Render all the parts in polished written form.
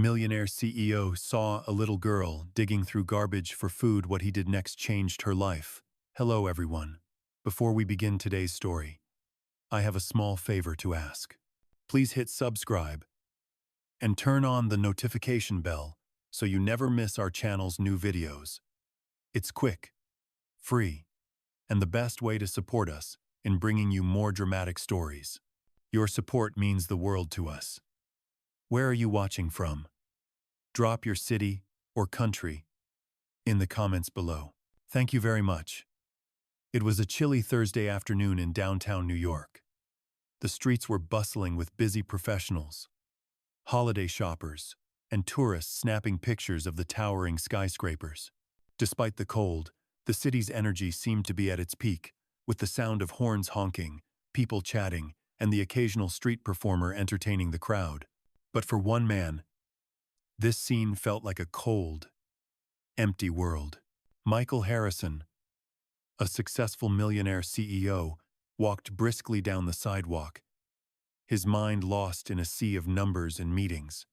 Millionaire CEO saw a little girl digging through garbage for food. What he did next changed her life. Hello, everyone. Before we begin today's story, I have a small favor to ask. Please hit subscribe and turn on the notification bell so you never miss our channel's new videos. It's quick, free, and the best way to support us in bringing you more dramatic stories. Your support means the world to us. Where are you watching from? Drop your city or country in the comments below. Thank you very much. It was a chilly Thursday afternoon in downtown New York. The streets were bustling with busy professionals, holiday shoppers, and tourists snapping pictures of the towering skyscrapers. Despite the cold, the city's energy seemed to be at its peak, with the sound of horns honking, people chatting, and the occasional street performer entertaining the crowd. But for one man, this scene felt like a cold, empty world. Michael Harrison, a successful millionaire CEO, walked briskly down the sidewalk, his mind lost in a sea of numbers and meetings.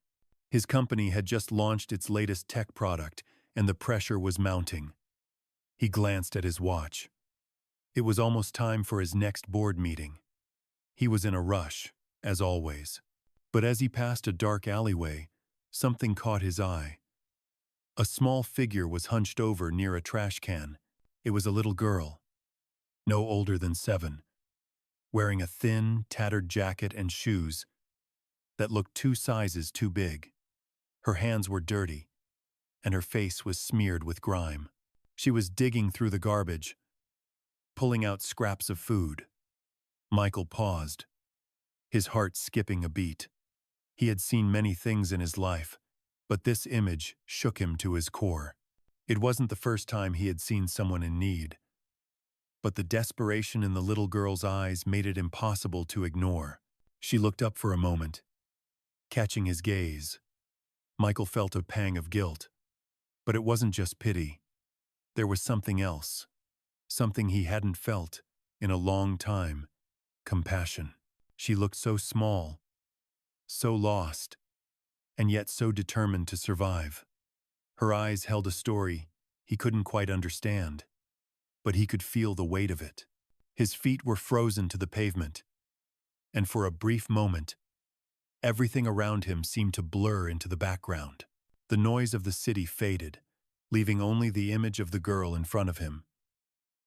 His company had just launched its latest tech product, and the pressure was mounting. He glanced at his watch. It was almost time for his next board meeting. He was in a rush, as always. But as he passed a dark alleyway, something caught his eye. A small figure was hunched over near a trash can. It was a little girl, no older than 7, wearing a thin, tattered jacket and shoes that looked 2 sizes too big. Her hands were dirty, and her face was smeared with grime. She was digging through the garbage, pulling out scraps of food. Michael paused, his heart skipping a beat. He had seen many things in his life, but this image shook him to his core. It wasn't the first time he had seen someone in need, but the desperation in the little girl's eyes made it impossible to ignore. She looked up for a moment, catching his gaze. Michael felt a pang of guilt, but it wasn't just pity. There was something else, something he hadn't felt in a long time: compassion. She looked so small, so lost, and yet so determined to survive. Her eyes held a story he couldn't quite understand, but he could feel the weight of it. His feet were frozen to the pavement, and for a brief moment, everything around him seemed to blur into the background. The noise of the city faded, leaving only the image of the girl in front of him.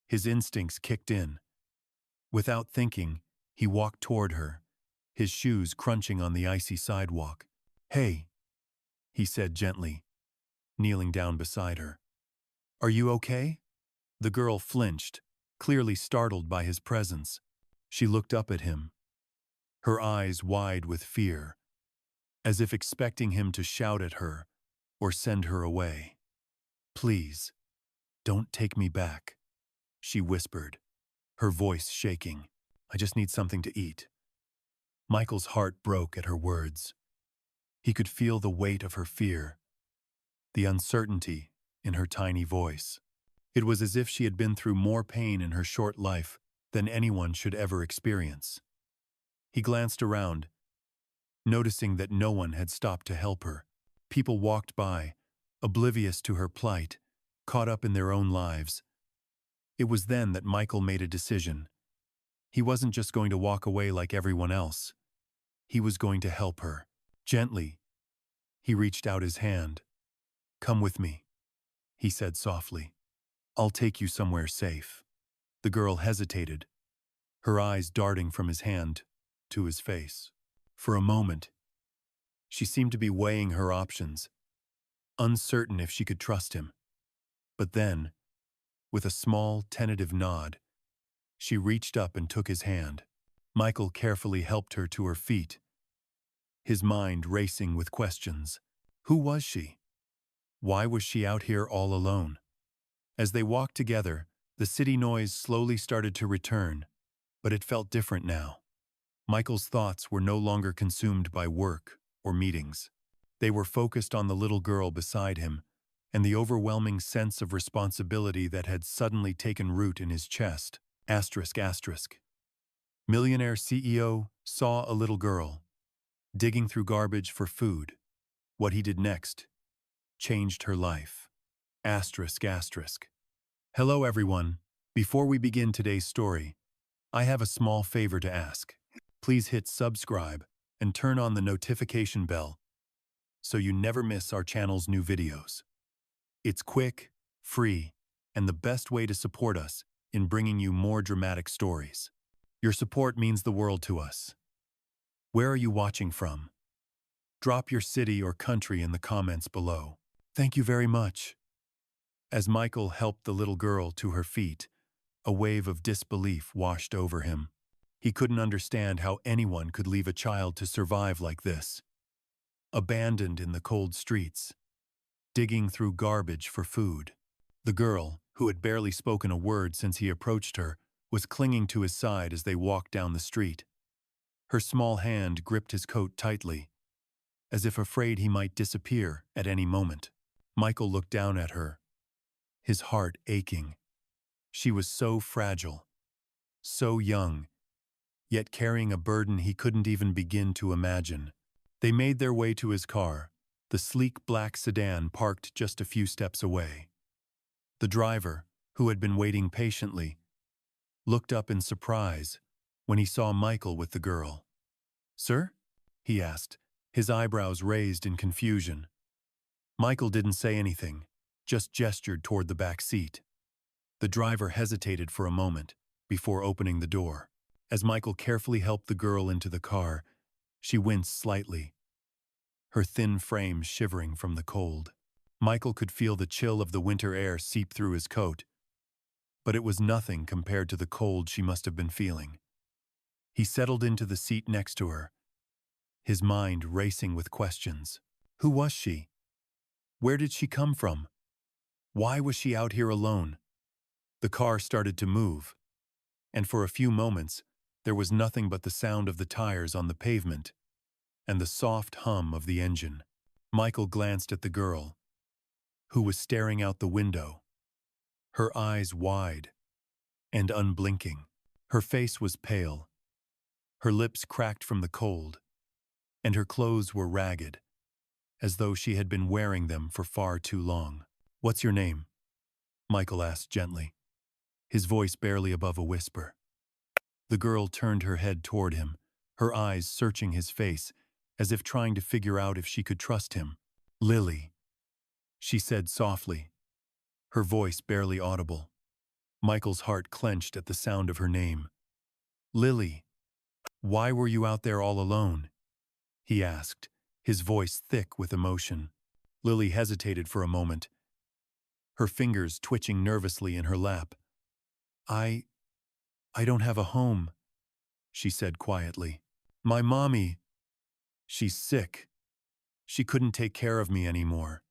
His instincts kicked in. Without thinking, he walked toward her, his shoes crunching on the icy sidewalk. "Hey," he said gently, kneeling down beside her. "Are you okay?" The girl flinched, clearly startled by his presence. She looked up at him, her eyes wide with fear, as if expecting him to shout at her or send her away. "Please, don't take me back," she whispered, her voice shaking. "I just need something to eat." Michael's heart broke at her words. He could feel the weight of her fear, the uncertainty in her tiny voice. It was as if she had been through more pain in her short life than anyone should ever experience. He glanced around, noticing that no one had stopped to help her. People walked by, oblivious to her plight, caught up in their own lives. It was then that Michael made a decision. He wasn't just going to walk away like everyone else. He was going to help her. Gently, he reached out his hand. "Come with me," he said softly. "I'll take you somewhere safe." The girl hesitated, her eyes darting from his hand to his face. For a moment, she seemed to be weighing her options, uncertain if she could trust him. But then, with a small, tentative nod, she reached up and took his hand. Michael carefully helped her to her feet, his mind racing with questions. Who was she? Why was she out here all alone? As they walked together, the city noise slowly started to return, but it felt different now. Michael's thoughts were no longer consumed by work or meetings. They were focused on the little girl beside him and the overwhelming sense of responsibility that had suddenly taken root in his chest. Asterisk, asterisk. Millionaire CEO saw a little girl digging through garbage for food. What he did next changed her life. Asterisk, asterisk. Hello, everyone. Before we begin today's story, I have a small favor to ask. Please hit subscribe and turn on the notification bell so you never miss our channel's new videos. It's quick, free, and the best way to support us in bringing you more dramatic stories. Your support means the world to us. Where are you watching from? Drop your city or country in the comments below. Thank you very much. As Michael helped the little girl to her feet, a wave of disbelief washed over him. He couldn't understand how anyone could leave a child to survive like this. Abandoned in the cold streets, digging through garbage for food. The girl, who had barely spoken a word since he approached her, was clinging to his side as they walked down the street. Her small hand gripped his coat tightly, as if afraid he might disappear at any moment. Michael looked down at her, his heart aching. She was so fragile, so young, yet carrying a burden he couldn't even begin to imagine. They made their way to his car, the sleek black sedan parked just a few steps away. The driver, who had been waiting patiently, looked up in surprise when he saw Michael with the girl. "Sir?" he asked, his eyebrows raised in confusion. Michael didn't say anything, just gestured toward the back seat. The driver hesitated for a moment before opening the door. As Michael carefully helped the girl into the car, she winced slightly, her thin frame shivering from the cold. Michael could feel the chill of the winter air seep through his coat, but it was nothing compared to the cold she must have been feeling. He settled into the seat next to her, his mind racing with questions. Who was she? Where did she come from? Why was she out here alone? The car started to move, and for a few moments, there was nothing but the sound of the tires on the pavement and the soft hum of the engine. Michael glanced at the girl, who was staring out the window, her eyes wide and unblinking. Her face was pale, her lips cracked from the cold, and her clothes were ragged, as though she had been wearing them for far too long. "What's your name?" Michael asked gently, his voice barely above a whisper. The girl turned her head toward him, her eyes searching his face, as if trying to figure out if she could trust him. "Lily," she said softly, her voice barely audible. Michael's heart clenched at the sound of her name. "Lily, why were you out there all alone?" he asked, his voice thick with emotion. Lily hesitated for a moment, her fingers twitching nervously in her lap. I don't have a home," she said quietly. "My mommy, she's sick. She couldn't take care of me anymore."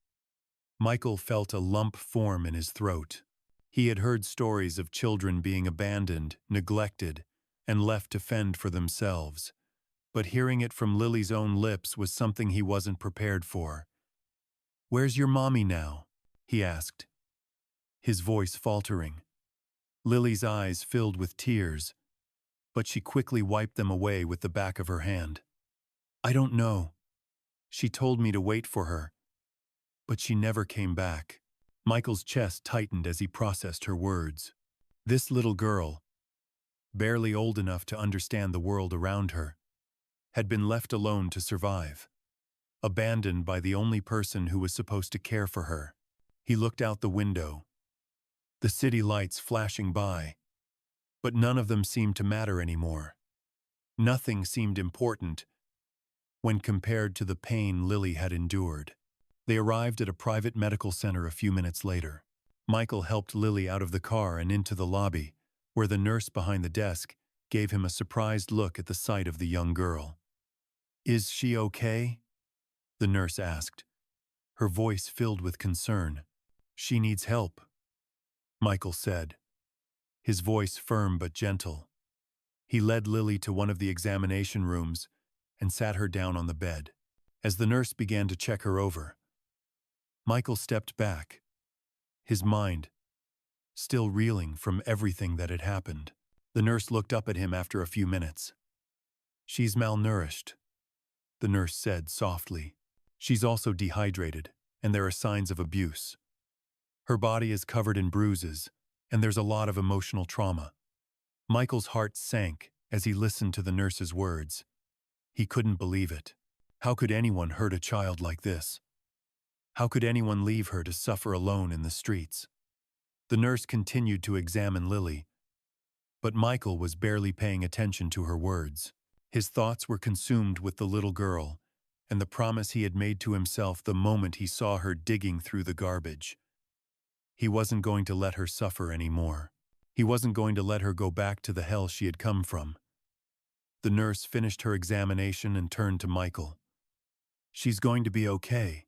Michael felt a lump form in his throat. He had heard stories of children being abandoned, neglected, and left to fend for themselves. But hearing it from Lily's own lips was something he wasn't prepared for. "Where's your mommy now?" he asked, his voice faltering. Lily's eyes filled with tears, but she quickly wiped them away with the back of her hand. "I don't know. She told me to wait for her, but she never came back." Michael's chest tightened as he processed her words. This little girl, barely old enough to understand the world around her, had been left alone to survive, abandoned by the only person who was supposed to care for her. He looked out the window, the city lights flashing by, but none of them seemed to matter anymore. Nothing seemed important when compared to the pain Lily had endured. They arrived at a private medical center a few minutes later. Michael helped Lily out of the car and into the lobby, where the nurse behind the desk gave him a surprised look at the sight of the young girl. "Is she okay?" the nurse asked, her voice filled with concern. "She needs help," Michael said, his voice firm but gentle. He led Lily to one of the examination rooms and sat her down on the bed. As the nurse began to check her over, Michael stepped back, his mind still reeling from everything that had happened. The nurse looked up at him after a few minutes. "She's malnourished," the nurse said softly. She's also dehydrated, and there are signs of abuse. Her body is covered in bruises, and there's a lot of emotional trauma. Michael's heart sank as he listened to the nurse's words. He couldn't believe it. How could anyone hurt a child like this? How could anyone leave her to suffer alone in the streets? The nurse continued to examine Lily, but Michael was barely paying attention to her words. His thoughts were consumed with the little girl and the promise he had made to himself the moment he saw her digging through the garbage. He wasn't going to let her suffer anymore. He wasn't going to let her go back to the hell she had come from. The nurse finished her examination and turned to Michael. "She's going to be okay,"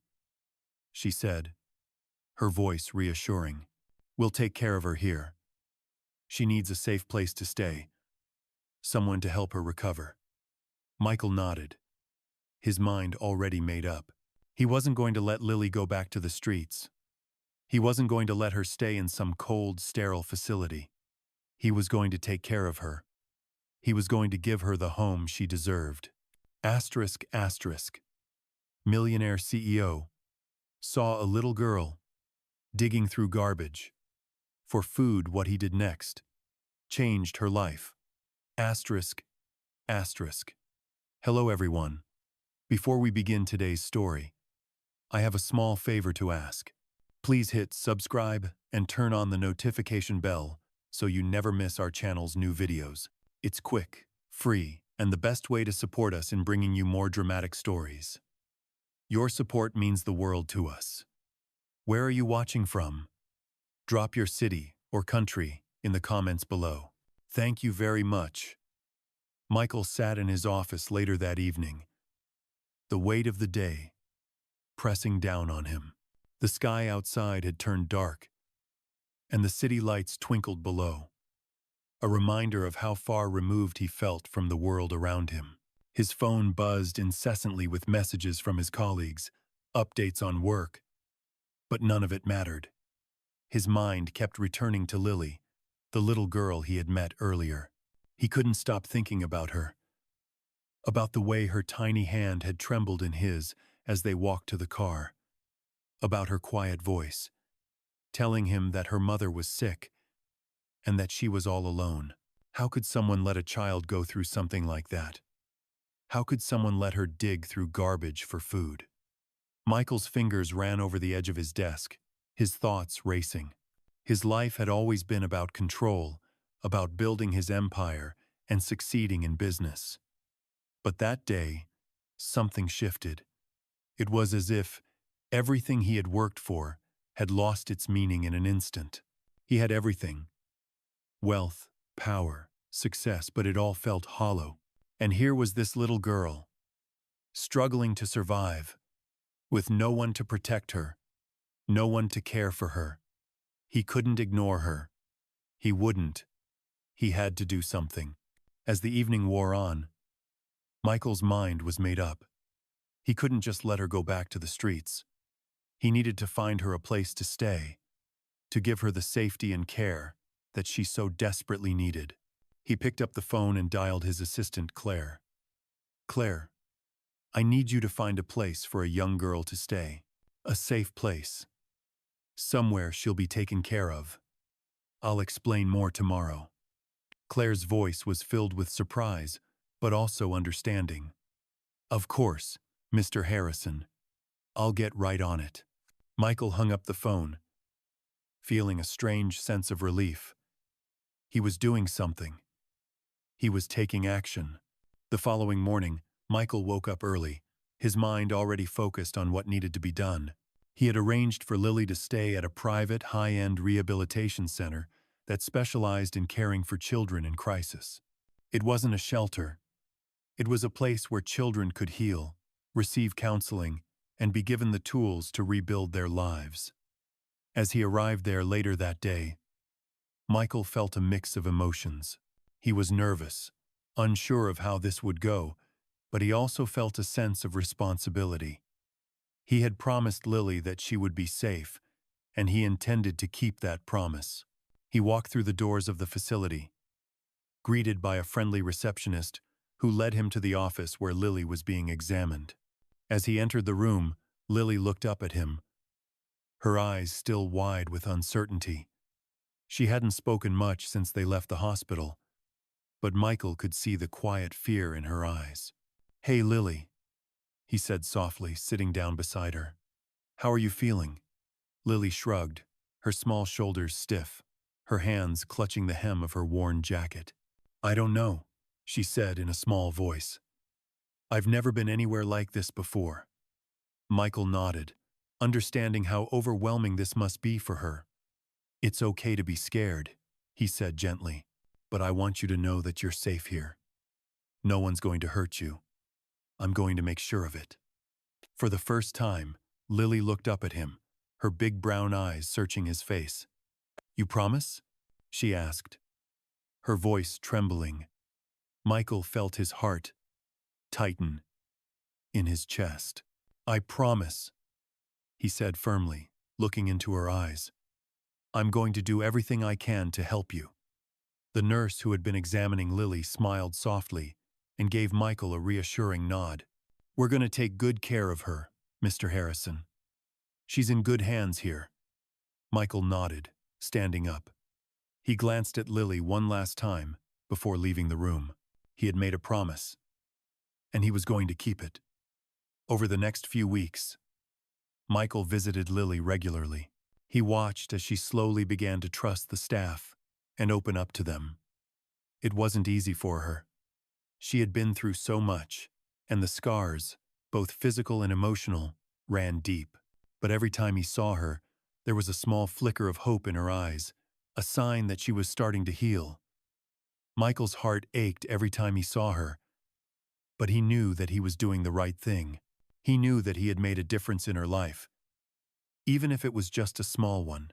she said, her voice reassuring. "We'll take care of her here. She needs a safe place to stay, someone to help her recover." Michael nodded, his mind already made up. He wasn't going to let Lily go back to the streets. He wasn't going to let her stay in some cold, sterile facility. He was going to take care of her. He was going to give her the home she deserved. Asterisk, asterisk. Millionaire CEO saw a little girl digging through garbage for food. What he did next changed her life. Asterisk, asterisk. Hello everyone. Before we begin today's story, I have a small favor to ask. Please hit subscribe and turn on the notification bell so you never miss our channel's new videos. It's quick, free, and the best way to support us in bringing you more dramatic stories. Your support means the world to us. Where are you watching from? Drop your city or country in the comments below. Thank you very much. Michael sat in his office later that evening, the weight of the day pressing down on him. The sky outside had turned dark, and the city lights twinkled below, a reminder of how far removed he felt from the world around him. His phone buzzed incessantly with messages from his colleagues, updates on work, but none of it mattered. His mind kept returning to Lily, the little girl he had met earlier. He couldn't stop thinking about her, about the way her tiny hand had trembled in his as they walked to the car, about her quiet voice, telling him that her mother was sick and that she was all alone. How could someone let a child go through something like that? How could someone let her dig through garbage for food? Michael's fingers ran over the edge of his desk, his thoughts racing. His life had always been about control, about building his empire and succeeding in business. But that day, something shifted. It was as if everything he had worked for had lost its meaning in an instant. He had everything: wealth, power, success, but it all felt hollow. And here was this little girl, struggling to survive, with no one to protect her, no one to care for her. He couldn't ignore her. He wouldn't. He had to do something. As the evening wore on, Michael's mind was made up. He couldn't just let her go back to the streets. He needed to find her a place to stay, to give her the safety and care that she so desperately needed. He picked up the phone and dialed his assistant, Claire. "Claire, I need you to find a place for a young girl to stay. A safe place. Somewhere she'll be taken care of. I'll explain more tomorrow." Claire's voice was filled with surprise, but also understanding. "Of course, Mr. Harrison. I'll get right on it." Michael hung up the phone, feeling a strange sense of relief. He was doing something. He was taking action. The following morning, Michael woke up early, his mind already focused on what needed to be done. He had arranged for Lily to stay at a private, high-end rehabilitation center that specialized in caring for children in crisis. It wasn't a shelter. It was a place where children could heal, receive counseling, and be given the tools to rebuild their lives. As he arrived there later that day, Michael felt a mix of emotions. He was nervous, unsure of how this would go, but he also felt a sense of responsibility. He had promised Lily that she would be safe, and he intended to keep that promise. He walked through the doors of the facility, greeted by a friendly receptionist who led him to the office where Lily was being examined. As he entered the room, Lily looked up at him, her eyes still wide with uncertainty. She hadn't spoken much since they left the hospital, but Michael could see the quiet fear in her eyes. "Hey, Lily," he said softly, sitting down beside her. "How are you feeling?" Lily shrugged, her small shoulders stiff, her hands clutching the hem of her worn jacket. "I don't know," she said in a small voice. "I've never been anywhere like this before." Michael nodded, understanding how overwhelming this must be for her. "It's okay to be scared," he said gently, "but I want you to know that you're safe here. No one's going to hurt you. I'm going to make sure of it." For the first time, Lily looked up at him, her big brown eyes searching his face. "You promise?" she asked, her voice trembling. Michael felt his heart tighten in his chest. "I promise," he said firmly, looking into her eyes. "I'm going to do everything I can to help you." The nurse who had been examining Lily smiled softly and gave Michael a reassuring nod. "We're going to take good care of her, Mr. Harrison. She's in good hands here." Michael nodded, standing up. He glanced at Lily one last time before leaving the room. He had made a promise, and he was going to keep it. Over the next few weeks, Michael visited Lily regularly. He watched as she slowly began to trust the staff and open up to them. It wasn't easy for her. She had been through so much, and the scars, both physical and emotional, ran deep. But every time he saw her, there was a small flicker of hope in her eyes, a sign that she was starting to heal. Michael's heart ached every time he saw her, but he knew that he was doing the right thing. He knew that he had made a difference in her life, even if it was just a small one.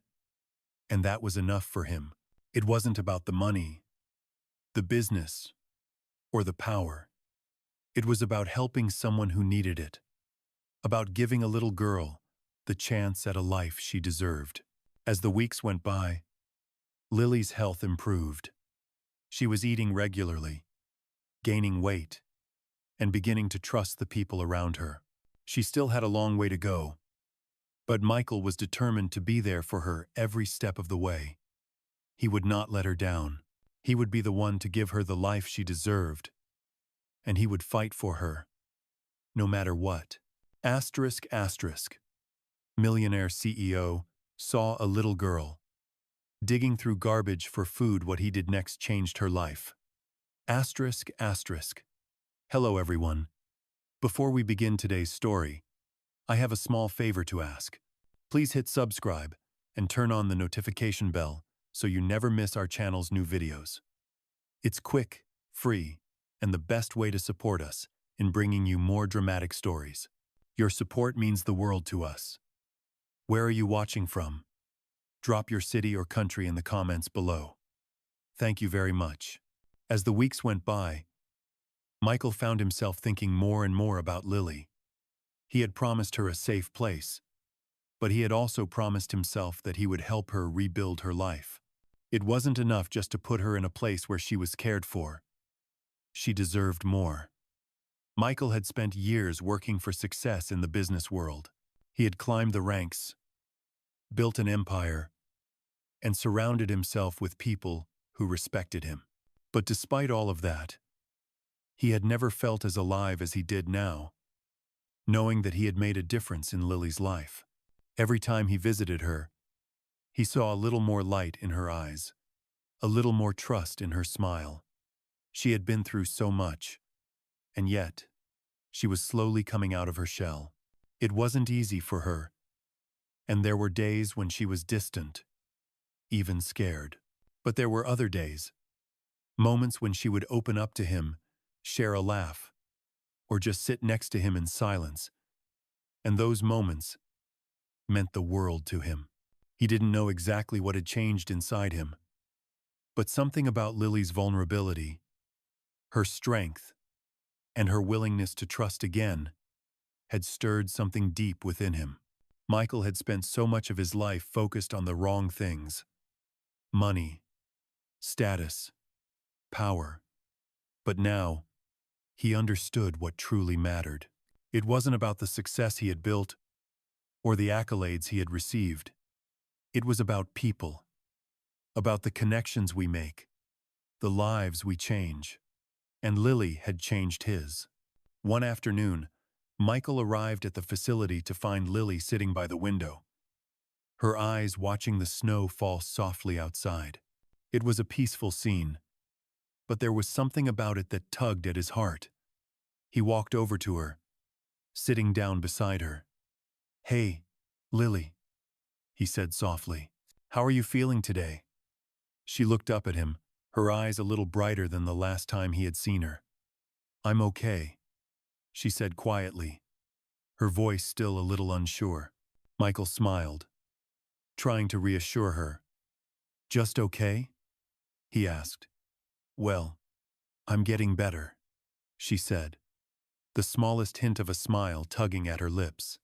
And that was enough for him. It wasn't about the money, the business, or the power. It was about helping someone who needed it, about giving a little girl the chance at a life she deserved. As the weeks went by, Lily's health improved. She was eating regularly, gaining weight, and beginning to trust the people around her. She still had a long way to go, but Michael was determined to be there for her every step of the way. He would not let her down. He would be the one to give her the life she deserved, and he would fight for her, no matter what. Asterisk, asterisk. Millionaire CEO saw a little girl digging through garbage for food. What he did next changed her life. Asterisk, asterisk. Hello everyone. Before we begin today's story, I have a small favor to ask. Please hit subscribe and turn on the notification bell so you never miss our channel's new videos. It's quick, free, and the best way to support us in bringing you more dramatic stories. Your support means the world to us. Where are you watching from? Drop your city or country in the comments below. Thank you very much. As the weeks went by, Michael found himself thinking more and more about Lily. He had promised her a safe place, but he had also promised himself that he would help her rebuild her life. It wasn't enough just to put her in a place where she was cared for. She deserved more. Michael had spent years working for success in the business world. He had climbed the ranks, built an empire, and surrounded himself with people who respected him. But despite all of that, he had never felt as alive as he did now, knowing that he had made a difference in Lily's life. Every time he visited her, he saw a little more light in her eyes, a little more trust in her smile. She had been through so much, and yet, she was slowly coming out of her shell. It wasn't easy for her, and there were days when she was distant, even scared. But there were other days, moments when she would open up to him, share a laugh, or just sit next to him in silence. And those moments meant the world to him. He didn't know exactly what had changed inside him, but something about Lily's vulnerability, her strength, and her willingness to trust again had stirred something deep within him. Michael had spent so much of his life focused on the wrong things: money, status, power. But now, he understood what truly mattered. It wasn't about the success he had built or the accolades he had received. It was about people, about the connections we make, the lives we change. And Lily had changed his. One afternoon, Michael arrived at the facility to find Lily sitting by the window, her eyes watching the snow fall softly outside. It was a peaceful scene, but there was something about it that tugged at his heart. He walked over to her, sitting down beside her. "Hey, Lily," he said softly. "How are you feeling today?" She looked up at him, her eyes a little brighter than the last time he had seen her. "I'm okay," she said quietly, her voice still a little unsure. Michael smiled, trying to reassure her. "Just okay?" he asked. "Well, I'm getting better," she said, the smallest hint of a smile tugging at her lips.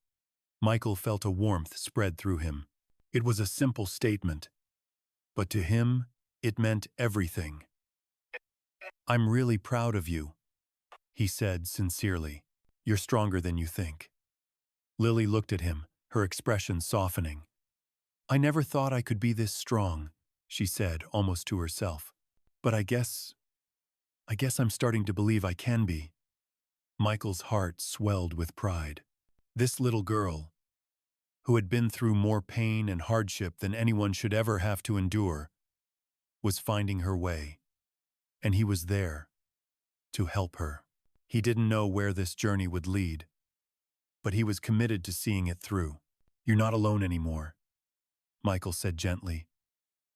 Michael felt a warmth spread through him. It was a simple statement, but to him, it meant everything. "I'm really proud of you," he said sincerely. "You're stronger than you think." Lily looked at him, her expression softening. "I never thought I could be this strong," she said, almost to herself. "But I guess I'm starting to believe I can be." Michael's heart swelled with pride. This little girl, who had been through more pain and hardship than anyone should ever have to endure, was finding her way, and he was there to help her. He didn't know where this journey would lead, but he was committed to seeing it through. "You're not alone anymore," Michael said gently.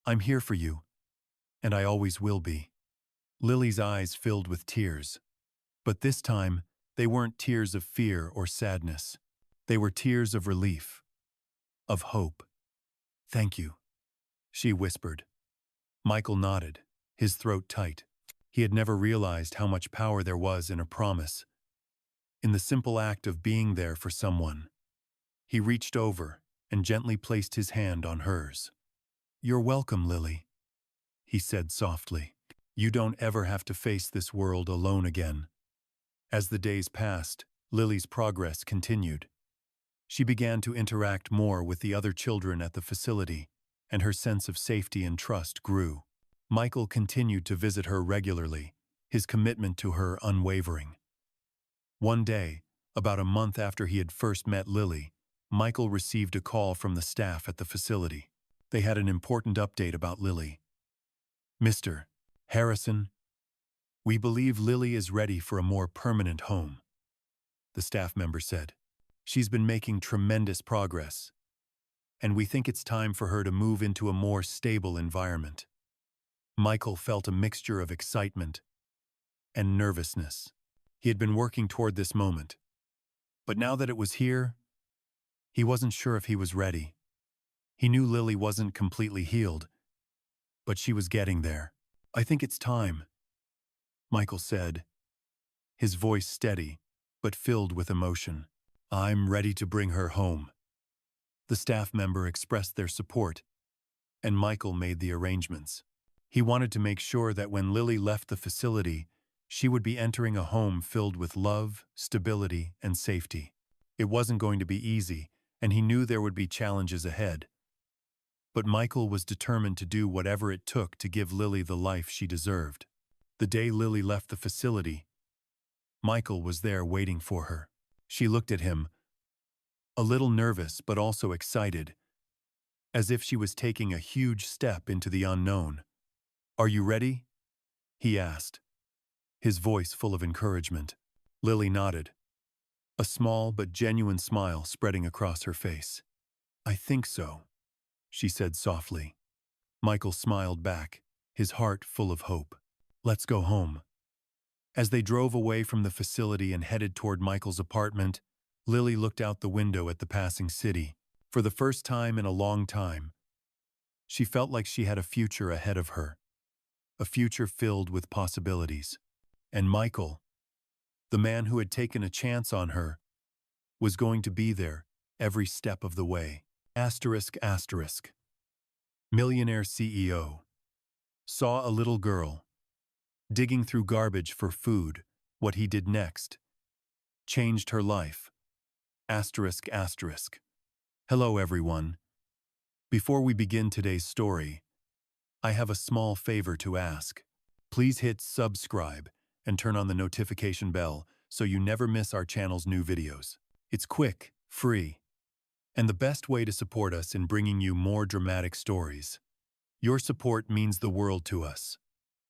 "I'm here for you, and I always will be." Lily's eyes filled with tears, but this time they weren't tears of fear or sadness. They were tears of relief, of hope. "Thank you," she whispered. Michael nodded, his throat tight. He had never realized how much power there was in a promise, in the simple act of being there for someone. He reached over and gently placed his hand on hers. "You're welcome, Lily," he said softly. "You don't ever have to face this world alone again." As the days passed, Lily's progress continued. She began to interact more with the other children at the facility, and her sense of safety and trust grew. Michael continued to visit her regularly, his commitment to her unwavering. One day, about a month after he had first met Lily, Michael received a call from the staff at the facility. They had an important update about Lily. "Mr. Harrison, we believe Lily is ready for a more permanent home," the staff member said. "She's been making tremendous progress, and we think it's time for her to move into a more stable environment." Michael felt a mixture of excitement and nervousness. He had been working toward this moment, but now that it was here, he wasn't sure if he was ready. He knew Lily wasn't completely healed, but she was getting there. "I think it's time," Michael said, his voice steady but filled with emotion. "I'm ready to bring her home." The staff member expressed their support, and Michael made the arrangements. He wanted to make sure that when Lily left the facility, she would be entering a home filled with love, stability, and safety. It wasn't going to be easy, and he knew there would be challenges ahead. But Michael was determined to do whatever it took to give Lily the life she deserved. The day Lily left the facility, Michael was there waiting for her. She looked at him, a little nervous but also excited, as if she was taking a huge step into the unknown. "Are you ready?" he asked, his voice full of encouragement. Lily nodded, a small but genuine smile spreading across her face. "I think so," she said softly. Michael smiled back, his heart full of hope. "Let's go home." As they drove away from the facility and headed toward Michael's apartment, Lily looked out the window at the passing city. For the first time in a long time, she felt like she had a future ahead of her, a future filled with possibilities. And Michael, the man who had taken a chance on her, was going to be there every step of the way. Asterisk asterisk. Millionaire CEO saw a little girl digging through garbage for food. What he did next changed her life. Asterisk asterisk. Hello, everyone. Before we begin today's story, I have a small favor to ask. Please hit subscribe and turn on the notification bell so you never miss our channel's new videos. It's quick, free, and the best way to support us in bringing you more dramatic stories. Your support means the world to us.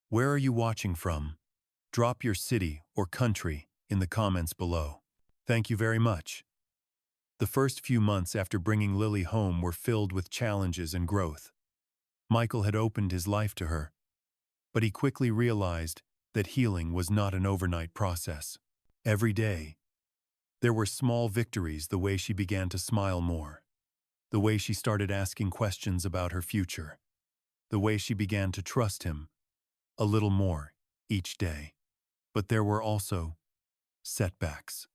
Where are you watching from? Drop your city or country in the comments below. Thank you very much. The first few months after bringing Lily home were filled with challenges and growth. Michael had opened his life to her, but he quickly realized that healing was not an overnight process. Every day, there were small victories: the way she began to smile more, the way she started asking questions about her future, the way she began to trust him a little more each day. But there were also setbacks.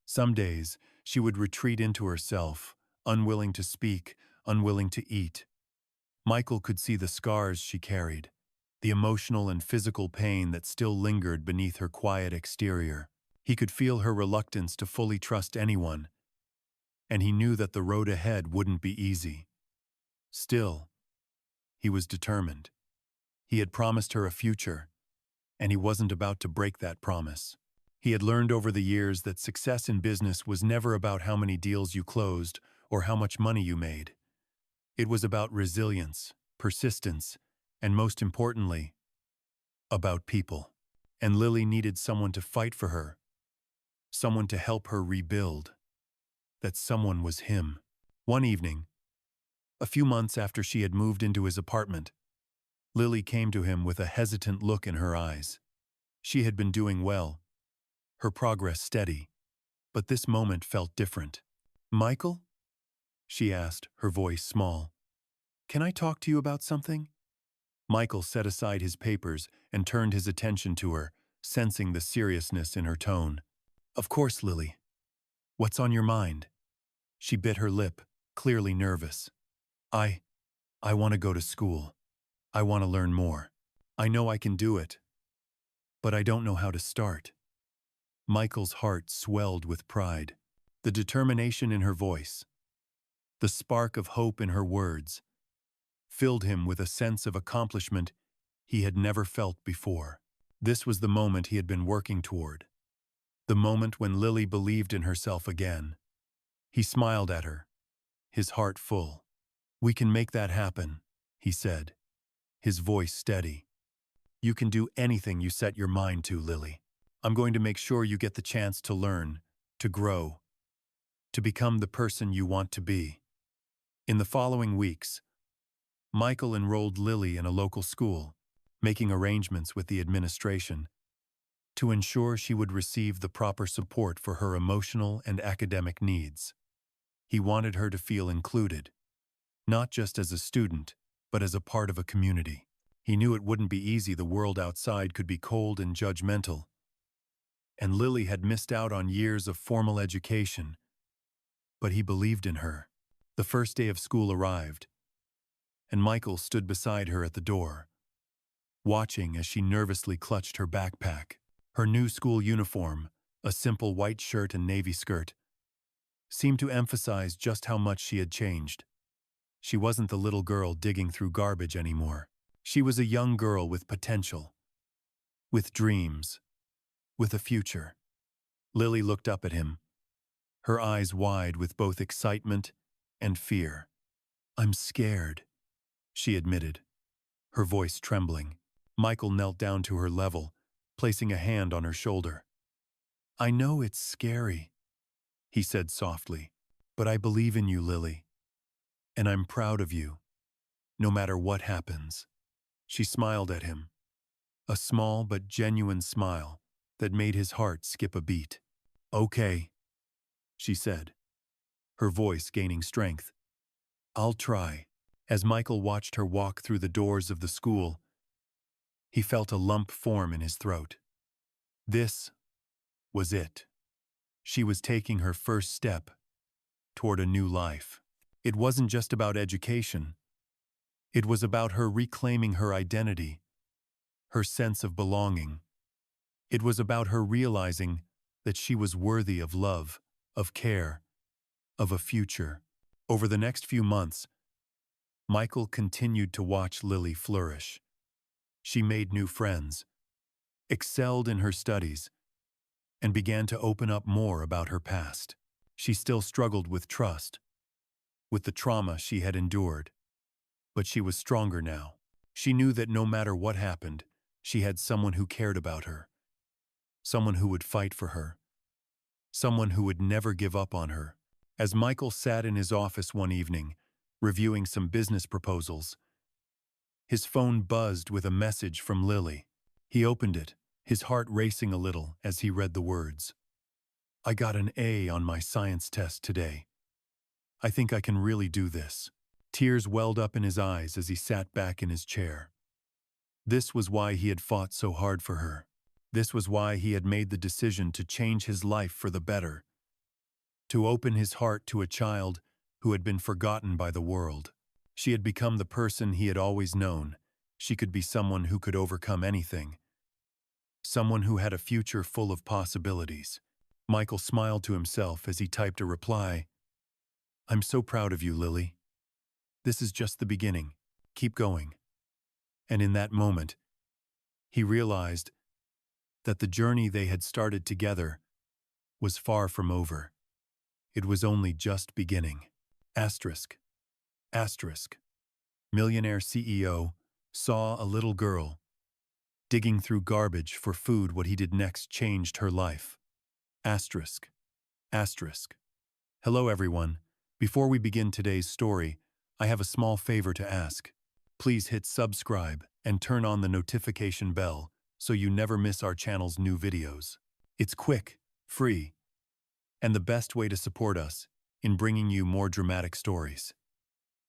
Some days, she would retreat into herself, unwilling to speak, unwilling to eat. Michael could see the scars she carried, the emotional and physical pain that still lingered beneath her quiet exterior. He could feel her reluctance to fully trust anyone, and he knew that the road ahead wouldn't be easy. Still, he was determined. He had promised her a future, and he wasn't about to break that promise. He had learned over the years that success in business was never about how many deals you closed or how much money you made. It was about resilience, persistence, and most importantly, about people. And Lily needed someone to fight for her, someone to help her rebuild. That someone was him. One evening, a few months after she had moved into his apartment, Lily came to him with a hesitant look in her eyes. She had been doing well, her progress steady, but this moment felt different. "Michael?" she asked, her voice small. "Can I talk to you about something?" Michael set aside his papers and turned his attention to her, sensing the seriousness in her tone. "Of course, Lily. What's on your mind?" She bit her lip, clearly nervous. I want to go to school. I want to learn more. I know I can do it, but I don't know how to start." Michael's heart swelled with pride. The determination in her voice, the spark of hope in her words, filled him with a sense of accomplishment he had never felt before. This was the moment he had been working toward. The moment when Lily believed in herself again. He smiled at her, his heart full. "We can make that happen," he said, his voice steady. "You can do anything you set your mind to, Lily. I'm going to make sure you get the chance to learn, to grow, to become the person you want to be." In the following weeks, Michael enrolled Lily in a local school, making arrangements with the administration to ensure she would receive the proper support for her emotional and academic needs. He wanted her to feel included, not just as a student, but as a part of a community. He knew it wouldn't be easy. The world outside could be cold and judgmental, and Lily had missed out on years of formal education, but he believed in her. The first day of school arrived, and Michael stood beside her at the door, watching as she nervously clutched her backpack. Her new school uniform, a simple white shirt and navy skirt, seemed to emphasize just how much she had changed. She wasn't the little girl digging through garbage anymore. She was a young girl with potential, with dreams, with a future. Lily looked up at him, her eyes wide with both excitement and fear. "I'm scared," she admitted, her voice trembling. Michael knelt down to her level, placing a hand on her shoulder. "I know it's scary," he said softly, "but I believe in you, Lily, and I'm proud of you, no matter what happens." She smiled at him, a small but genuine smile that made his heart skip a beat. "Okay," she said, her voice gaining strength. "I'll try." As Michael watched her walk through the doors of the school, he felt a lump form in his throat. This was it. She was taking her first step toward a new life. It wasn't just about education. It was about her reclaiming her identity, her sense of belonging. It was about her realizing that she was worthy of love, of care, of a future. Over the next few months, Michael continued to watch Lily flourish. She made new friends, excelled in her studies, and began to open up more about her past. She still struggled with trust, with the trauma she had endured, but she was stronger now. She knew that no matter what happened, she had someone who cared about her, someone who would fight for her, someone who would never give up on her. As Michael sat in his office one evening, reviewing some business proposals, his phone buzzed with a message from Lily. He opened it, his heart racing a little as he read the words. "I got an A on my science test today. I think I can really do this." Tears welled up in his eyes as he sat back in his chair. This was why he had fought so hard for her. This was why he had made the decision to change his life for the better, to open his heart to a child who had been forgotten by the world. She had become the person he had always known. She could be someone who could overcome anything, someone who had a future full of possibilities. Michael smiled to himself as he typed a reply. "I'm so proud of you, Lily. This is just the beginning. Keep going." And in that moment, he realized that the journey they had started together was far from over. It was only just beginning. Asterisk. Asterisk. Millionaire CEO saw a little girl digging through garbage for food. What he did next changed her life. Asterisk. Asterisk. Hello everyone. Before we begin today's story, I have a small favor to ask. Please hit subscribe and turn on the notification bell so you never miss our channel's new videos. It's quick, free, and the best way to support us in bringing you more dramatic stories.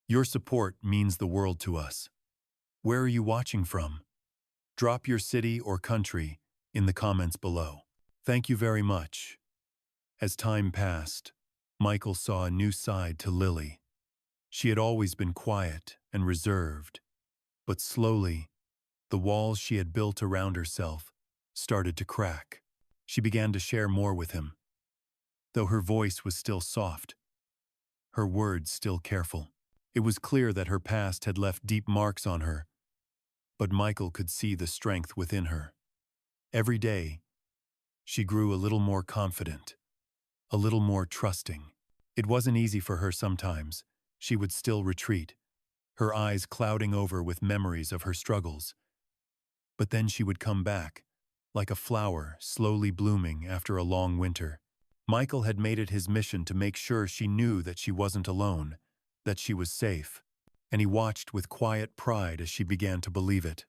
Your support means the world to us. Where are you watching from? Drop your city or country in the comments below. Thank you very much. As time passed, Michael saw a new side to Lily. She had always been quiet and reserved, but slowly, the walls she had built around herself started to crack. She began to share more with him, though her voice was still soft, her words still careful. It was clear that her past had left deep marks on her, but Michael could see the strength within her. Every day, she grew a little more confident, a little more trusting. It wasn't easy for her sometimes. She would still retreat, her eyes clouding over with memories of her struggles. But then she would come back, like a flower slowly blooming after a long winter. Michael had made it his mission to make sure she knew that she wasn't alone, that she was safe, and he watched with quiet pride as she began to believe it.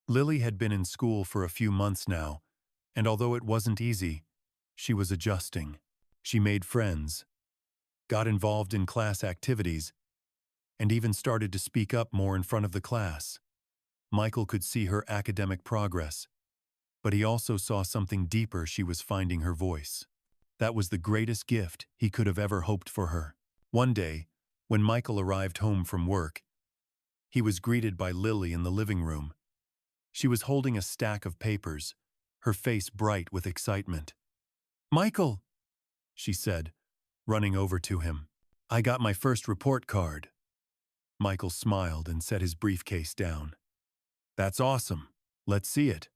Lily had been in school for a few months now, and although it wasn't easy, she was adjusting. She made friends, got involved in class activities, and even started to speak up more in front of the class. Michael could see her academic progress, but he also saw something deeper. She was finding her voice. That was the greatest gift he could have ever hoped for her. One day, when Michael arrived home from work, he was greeted by Lily in the living room. She was holding a stack of papers, her face bright with excitement. "Michael," she said, running over to him. "I got my first report card." Michael smiled and set his briefcase down. "That's awesome. Let's see it."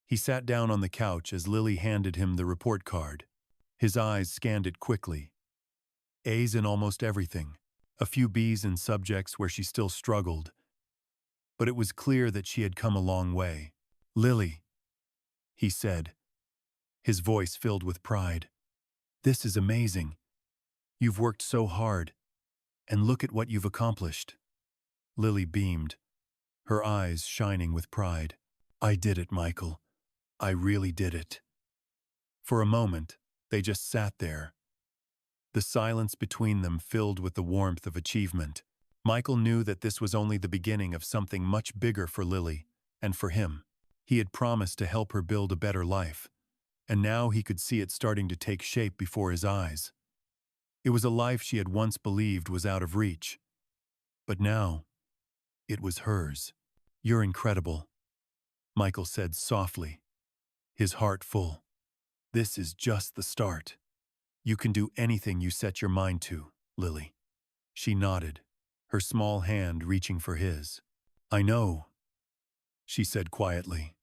He sat down on the couch as Lily handed him the report card. His eyes scanned it quickly. A's in almost everything, a few B's in subjects where she still struggled. But it was clear that she had come a long way. "Lily," he said, his voice filled with pride. "This is amazing. You've worked so hard, and look at what you've accomplished." Lily beamed, her eyes shining with pride. "I did it, Michael. I really did it." For a moment, they just sat there, the silence between them filled with the warmth of achievement. Michael knew that this was only the beginning of something much bigger for Lily and for him. He had promised to help her build a better life, and now he could see it starting to take shape before his eyes. It was a life she had once believed was out of reach, but now it was hers. "You're incredible," Michael said softly, his heart full. "This is just the start. You can do anything you set your mind to, Lily." She nodded, her small hand reaching for his. I know, she said quietly,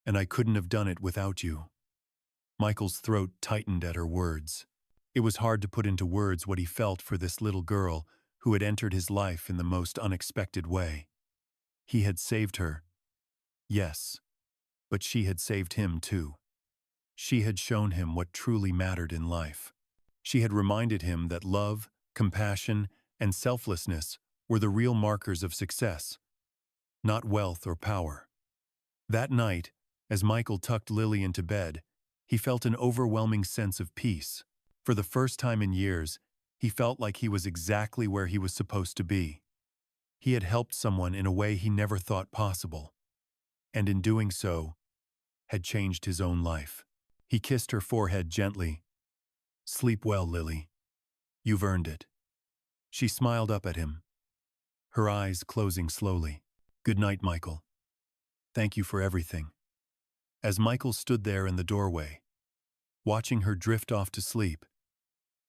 and I couldn't have done it without you. Michael's throat tightened at her words. It was hard to put into words what he felt for this little girl who had entered his life in the most unexpected way. He had saved her, yes, but she had saved him too. She had shown him what truly mattered in life. She had reminded him that love, compassion, and selflessness were the real markers of success, not wealth or power. That night, as Michael tucked Lily into bed, he felt an overwhelming sense of peace. For the first time in years, he felt like he was exactly where he was supposed to be. He had helped someone in a way he never thought possible, and in doing so, had changed his own life. He kissed her forehead gently. Sleep well, Lily. You've earned it. She smiled up at him, her eyes closing slowly. Good night, Michael. Thank you for everything. As Michael stood there in the doorway, watching her drift off to sleep,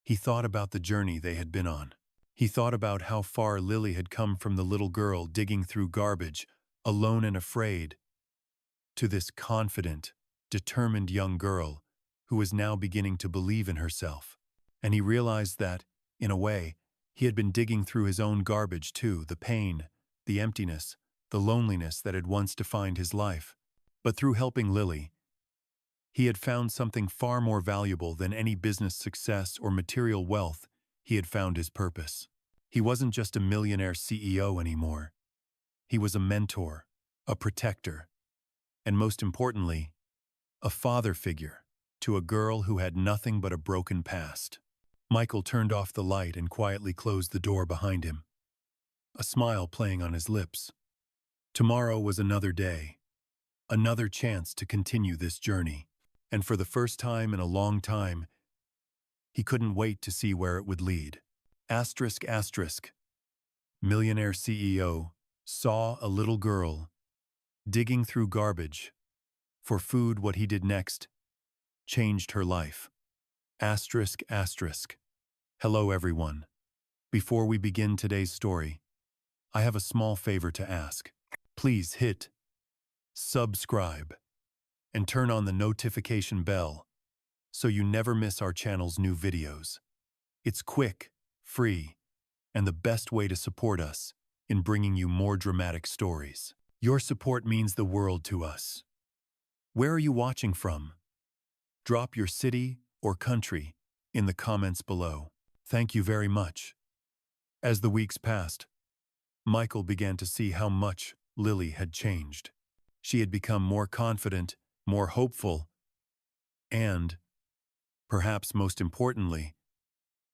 he thought about the journey they had been on. He thought about how far Lily had come from the little girl digging through garbage, alone and afraid, to this confident, determined young girl who was now beginning to believe in herself. And he realized that, in a way, he had been digging through his own garbage too, the pain, the emptiness, the loneliness that had once defined his life. But through helping Lily, he had found something far more valuable than any business success or material wealth. He had found his purpose. He wasn't just a millionaire CEO anymore. He was a mentor, a protector, and most importantly, a father figure to a girl who had nothing but a broken past. Michael turned off the light and quietly closed the door behind him, a smile playing on his lips. Tomorrow was another day, another chance to continue this journey, and for the first time in a long time, he couldn't wait to see where it would lead. Asterisk, asterisk. Millionaire CEO saw a little girl digging through garbage for food. What he did next changed her life. Asterisk, asterisk. Hello, everyone. Before we begin today's story, I have a small favor to ask. Please hit subscribe and turn on the notification bell so you never miss our channel's new videos. It's quick, free, and the best way to support us in bringing you more dramatic stories. Your support means the world to us. Where are you watching from? Drop your city or country in the comments below. Thank you very much. As the weeks passed, Michael began to see how much Lily had changed. She had become more confident, more hopeful, and, perhaps most importantly,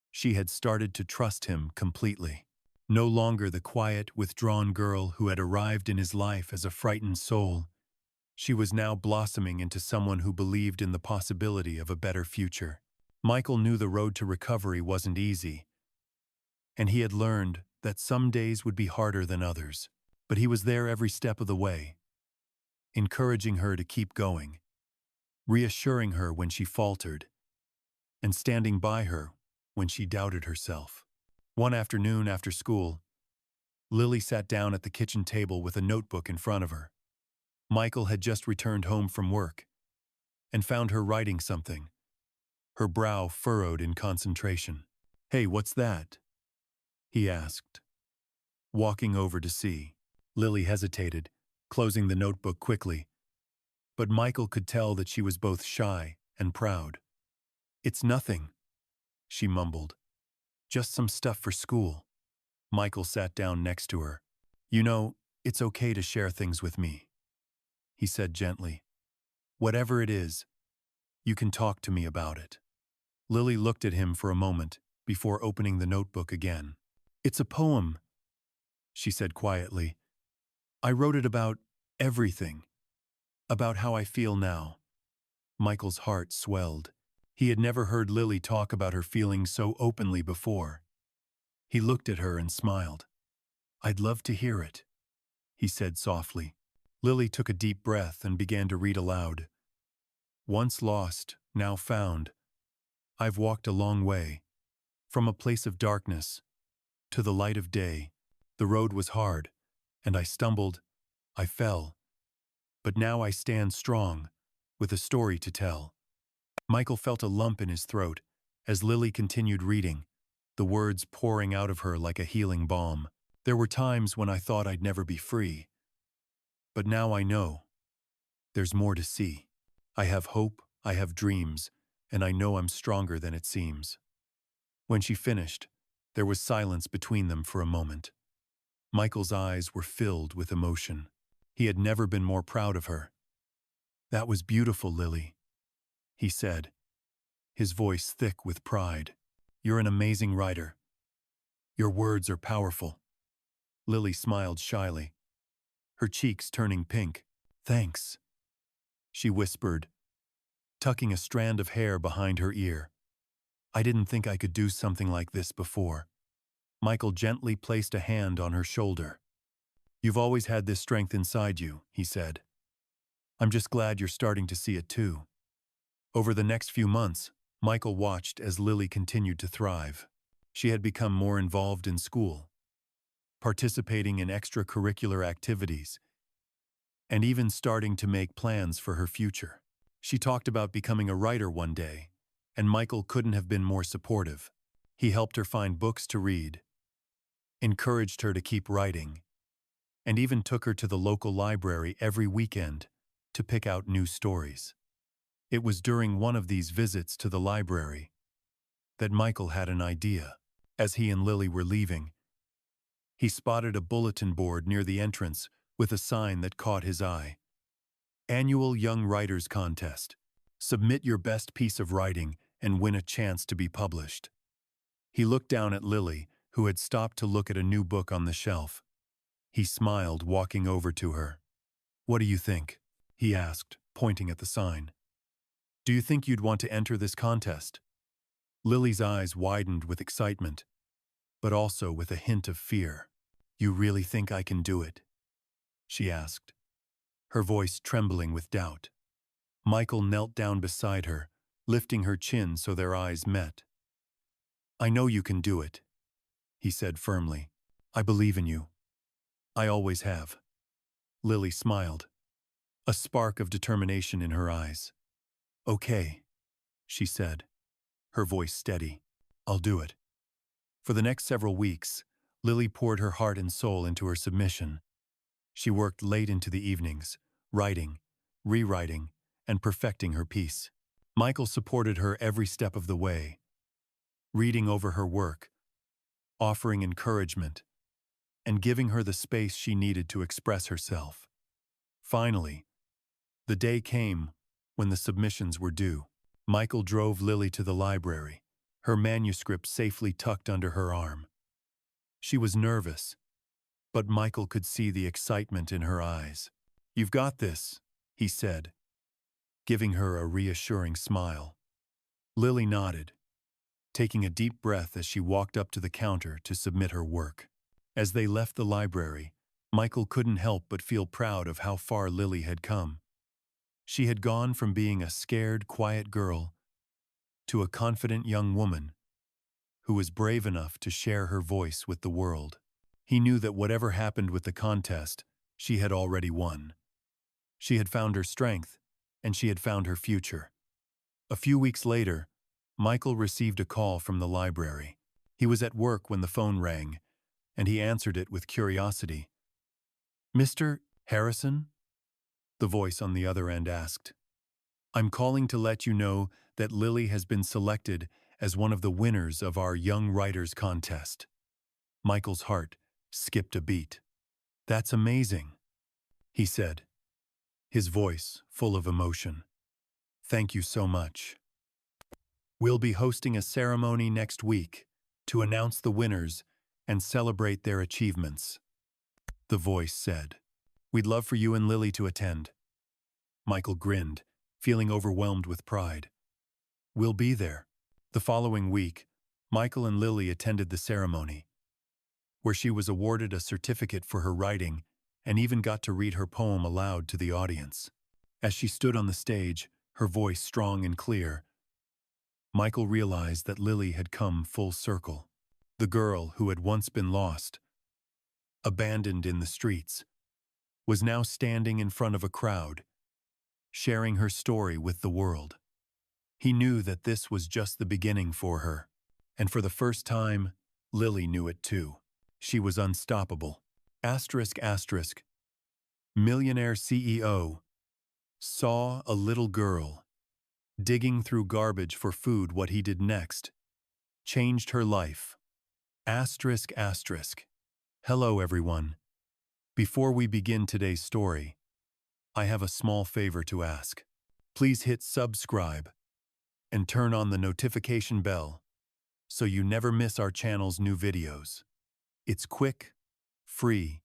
she had started to trust him completely. No longer the quiet, withdrawn girl who had arrived in his life as a frightened soul, she was now blossoming into someone who believed in the possibility of a better future. Michael knew the road to recovery wasn't easy, and he had learned that some days would be harder than others, but he was there every step of the way, encouraging her to keep going, reassuring her when she faltered, and standing by her when she doubted herself. One afternoon after school, Lily sat down at the kitchen table with a notebook in front of her. Michael had just returned home from work and found her writing something, her brow furrowed in concentration. Hey, what's that? He asked, walking over to see. Lily hesitated, closing the notebook quickly, but Michael could tell that she was both shy and proud. It's nothing, she mumbled. Just some stuff for school. Michael sat down next to her. You know, it's okay to share things with me, he said gently. Whatever it is, you can talk to me about it. Lily looked at him for a moment before opening the notebook again. It's a poem, she said quietly. I wrote it about everything, about how I feel now. Michael's heart swelled. He had never heard Lily talk about her feelings so openly before. He looked at her and smiled. I'd love to hear it, he said softly. Lily took a deep breath and began to read aloud. Once lost, now found, I've walked a long way, from a place of darkness to the light of day. The road was hard, and I stumbled, I fell. But now I stand strong, with a story to tell. Michael felt a lump in his throat as Lily continued reading, the words pouring out of her like a healing balm. There were times when I thought I'd never be free. But now I know. There's more to see. I have hope, I have dreams, and I know I'm stronger than it seems. When she finished, there was silence between them for a moment. Michael's eyes were filled with emotion. He had never been more proud of her. "That was beautiful, Lily," he said, his voice thick with pride. "You're an amazing writer. Your words are powerful." Lily smiled shyly, her cheeks turning pink. "Thanks," she whispered, tucking a strand of hair behind her ear. "I didn't think I could do something like this before." Michael gently placed a hand on her shoulder. "You've always had this strength inside you," he said. "I'm just glad you're starting to see it too." Over the next few months, Michael watched as Lily continued to thrive. She had become more involved in school, participating in extracurricular activities, and even starting to make plans for her future. She talked about becoming a writer one day, and Michael couldn't have been more supportive. He helped her find books to read, encouraged her to keep writing, and even took her to the local library every weekend to pick out new stories. It was during one of these visits to the library that Michael had an idea. As he and Lily were leaving, he spotted a bulletin board near the entrance with a sign that caught his eye. "Annual Young Writers Contest. Submit your best piece of writing and win a chance to be published." He looked down at Lily, who had stopped to look at a new book on the shelf. He smiled, walking over to her. "What do you think?" he asked, pointing at the sign. "Do you think you'd want to enter this contest?" Lily's eyes widened with excitement, but also with a hint of fear. "You really think I can do it?" she asked, her voice trembling with doubt. Michael knelt down beside her, lifting her chin so their eyes met. "I know you can do it," he said firmly. "I believe in you. I always have." Lily smiled, a spark of determination in her eyes. "Okay," she said, her voice steady. "I'll do it." For the next several weeks, Lily poured her heart and soul into her submission. She worked late into the evenings, writing, rewriting, and perfecting her piece. Michael supported her every step of the way, reading over her work, offering encouragement, and giving her the space she needed to express herself. Finally, the day came when the submissions were due. Michael drove Lily to the library, her manuscript safely tucked under her arm. She was nervous, but Michael could see the excitement in her eyes. "You've got this," he said, giving her a reassuring smile. Lily nodded, taking a deep breath as she walked up to the counter to submit her work. As they left the library, Michael couldn't help but feel proud of how far Lily had come. She had gone from being a scared, quiet girl to a confident young woman who was brave enough to share her voice with the world. He knew that whatever happened with the contest, she had already won. She had found her strength, and she had found her future. A few weeks later, Michael received a call from the library. He was at work when the phone rang, and he answered it with curiosity. "Mr. Harrison?" the voice on the other end asked. "I'm calling to let you know that Lily has been selected as one of the winners of our Young Writers Contest." Michael's heart skipped a beat. "That's amazing," he said, his voice full of emotion. "Thank you so much. We'll be hosting a ceremony next week to announce the winners and celebrate their achievements," the voice said. "We'd love for you and Lily to attend." Michael grinned, feeling overwhelmed with pride. "We'll be there." The following week, Michael and Lily attended the ceremony, where she was awarded a certificate for her writing and even got to read her poem aloud to the audience. As she stood on the stage, her voice strong and clear, Michael realized that Lily had come full circle. The girl who had once been lost, abandoned in the streets, was now standing in front of a crowd, sharing her story with the world. He knew that this was just the beginning for her. And for the first time, Lily knew it too. She was unstoppable. Asterisk asterisk. Millionaire CEO saw a little girl digging through garbage for food. What he did next changed her life. Asterisk asterisk. Hello everyone. Before we begin today's story, I have a small favor to ask. Please hit subscribe and turn on the notification bell so you never miss our channel's new videos. It's quick, free,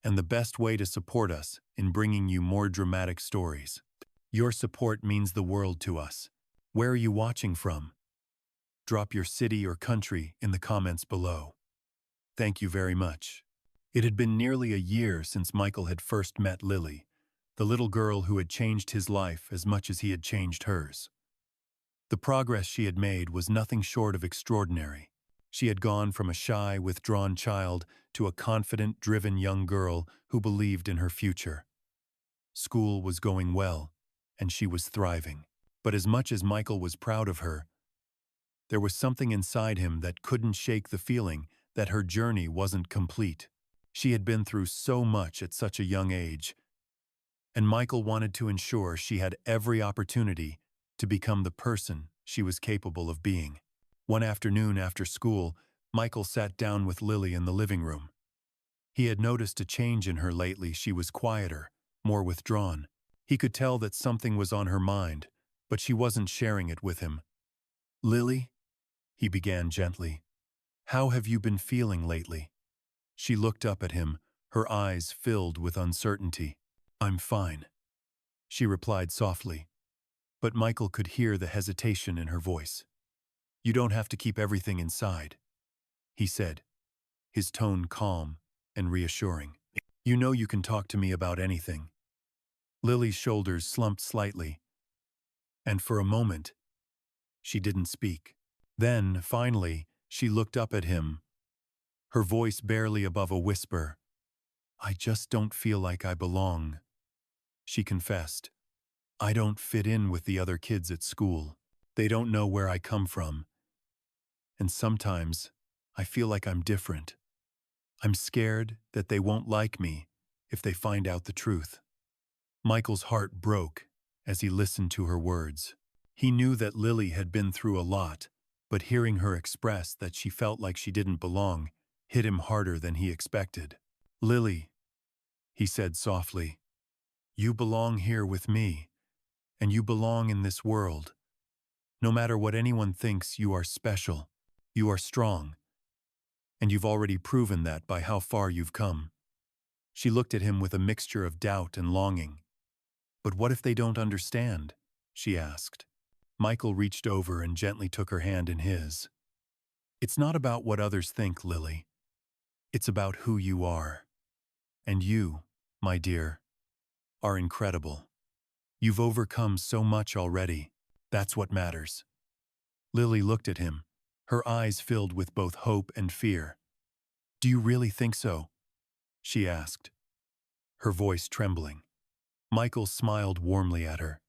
and the best way to support us in bringing you more dramatic stories. Your support means the world to us. Where are you watching from? Drop your city or country in the comments below. Thank you very much. It had been nearly a year since Michael had first met Lily, the little girl who had changed his life as much as he had changed hers. The progress she had made was nothing short of extraordinary. She had gone from a shy, withdrawn child to a confident, driven young girl who believed in her future. School was going well, and she was thriving. But as much as Michael was proud of her, there was something inside him that couldn't shake the feeling that her journey wasn't complete. She had been through so much at such a young age, and Michael wanted to ensure she had every opportunity to become the person she was capable of being. One afternoon after school, Michael sat down with Lily in the living room. He had noticed a change in her lately. She was quieter, more withdrawn. He could tell that something was on her mind, but she wasn't sharing it with him. "Lily," he began gently, "how have you been feeling lately?" She looked up at him, her eyes filled with uncertainty. "I'm fine," she replied softly, but Michael could hear the hesitation in her voice. "You don't have to keep everything inside," he said, his tone calm and reassuring. "You know you can talk to me about anything." Lily's shoulders slumped slightly, and for a moment, she didn't speak. Then, finally, she looked up at him, her voice barely above a whisper. "I just don't feel like I belong," she confessed. "I don't fit in with the other kids at school. They don't know where I come from. And sometimes, I feel like I'm different. I'm scared that they won't like me if they find out the truth." Michael's heart broke as he listened to her words. He knew that Lily had been through a lot, but hearing her express that she felt like she didn't belong hit him harder than he expected. "Lily," he said softly, "you belong here with me, and you belong in this world. No matter what anyone thinks, you are special, you are strong, and you've already proven that by how far you've come." She looked at him with a mixture of doubt and longing. "But what if they don't understand?" she asked. Michael reached over and gently took her hand in his. "It's not about what others think, Lily. It's about who you are. And you, my dear, are incredible. You've overcome so much already. That's what matters." Lily looked at him, her eyes filled with both hope and fear. "Do you really think so?" she asked, her voice trembling. Michael smiled warmly at her.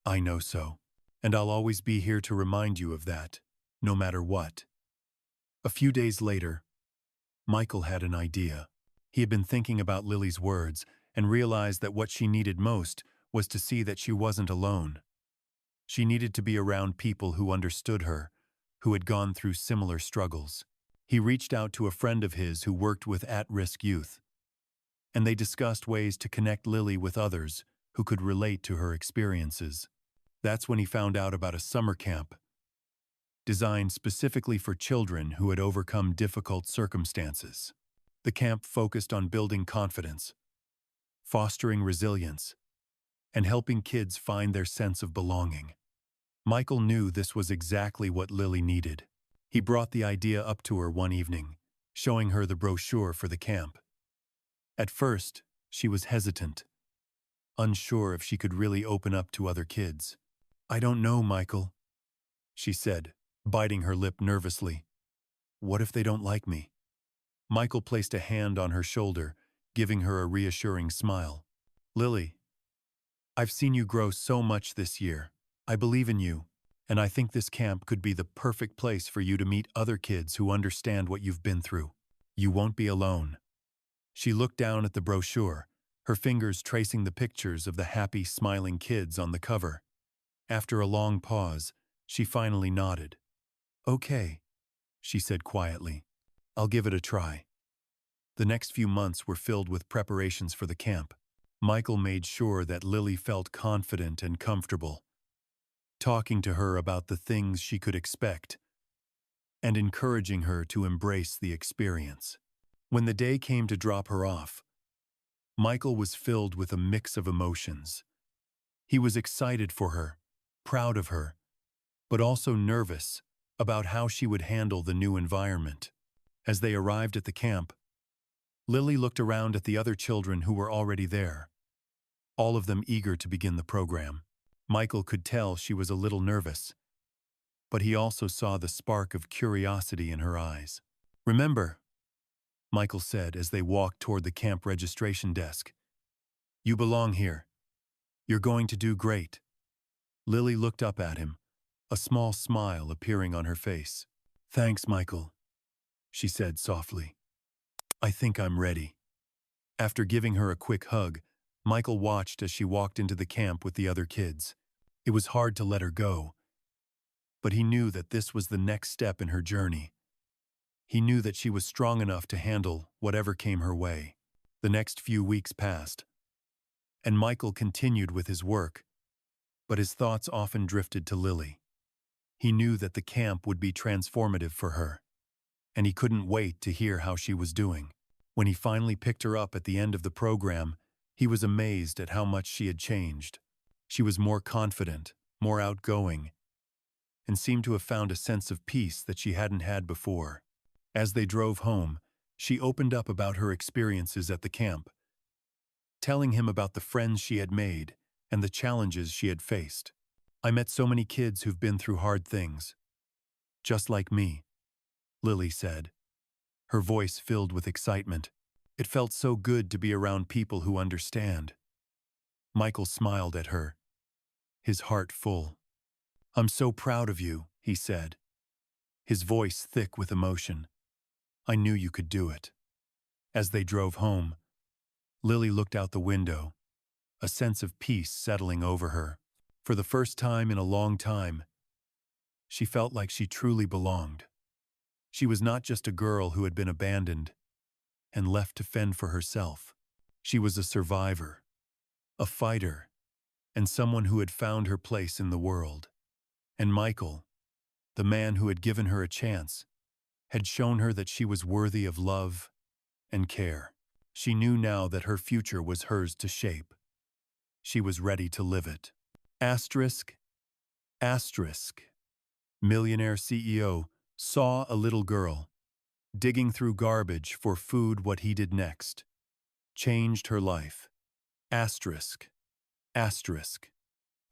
"I know so, and I'll always be here to remind you of that, no matter what." A few days later, Michael had an idea. He had been thinking about Lily's words and realized that what she needed most was to see that she wasn't alone. She needed to be around people who understood her, who had gone through similar struggles. He reached out to a friend of his who worked with at-risk youth, and they discussed ways to connect Lily with others who could relate to her experiences. That's when he found out about a summer camp designed specifically for children who had overcome difficult circumstances. The camp focused on building confidence, fostering resilience, and helping kids find their sense of belonging. Michael knew this was exactly what Lily needed. He brought the idea up to her one evening, showing her the brochure for the camp. At first, she was hesitant, unsure if she could really open up to other kids. "I don't know, Michael," she said, biting her lip nervously. What if they don't like me? Michael placed a hand on her shoulder, giving her a reassuring smile. Lily, I've seen you grow so much this year. I believe in you, and I think this camp could be the perfect place for you to meet other kids who understand what you've been through. You won't be alone. She looked down at the brochure, her fingers tracing the pictures of the happy, smiling kids on the cover. After a long pause, she finally nodded. Okay, she said quietly. I'll give it a try. The next few months were filled with preparations for the camp. Michael made sure that Lily felt confident and comfortable, talking to her about the things she could expect and encouraging her to embrace the experience. When the day came to drop her off, Michael was filled with a mix of emotions. He was excited for her, proud of her, but also nervous about how she would handle the new environment. As they arrived at the camp, Lily looked around at the other children who were already there, all of them eager to begin the program. Michael could tell she was a little nervous, but he also saw the spark of curiosity in her eyes. Remember, Michael said as they walked toward the camp registration desk, you belong here. You're going to do great. Lily looked up at him, a small smile appearing on her face. Thanks, Michael, she said softly. I think I'm ready. After giving her a quick hug, Michael watched as she walked into the camp with the other kids. It was hard to let her go, but he knew that this was the next step in her journey. He knew that she was strong enough to handle whatever came her way. The next few weeks passed, and Michael continued with his work, but his thoughts often drifted to Lily. He knew that the camp would be transformative for her, and he couldn't wait to hear how she was doing. When he finally picked her up at the end of the program, he was amazed at how much she had changed. She was more confident, more outgoing, and seemed to have found a sense of peace that she hadn't had before. As they drove home, she opened up about her experiences at the camp, telling him about the friends she had made and the challenges she had faced. I met so many kids who've been through hard things. Just like me, Lily said, her voice filled with excitement. It felt so good to be around people who understand. Michael smiled at her, his heart full. I'm so proud of you, he said, his voice thick with emotion. I knew you could do it. As they drove home, Lily looked out the window, a sense of peace settling over her. For the first time in a long time, she felt like she truly belonged. She was not just a girl who had been abandoned and left to fend for herself. She was a survivor, a fighter, and someone who had found her place in the world. And Michael, the man who had given her a chance, had shown her that she was worthy of love and care. She knew now that her future was hers to shape. She was ready to live it. Asterisk, asterisk. Millionaire CEO saw a little girl digging through garbage for food. What he did next changed her life. Asterisk, asterisk.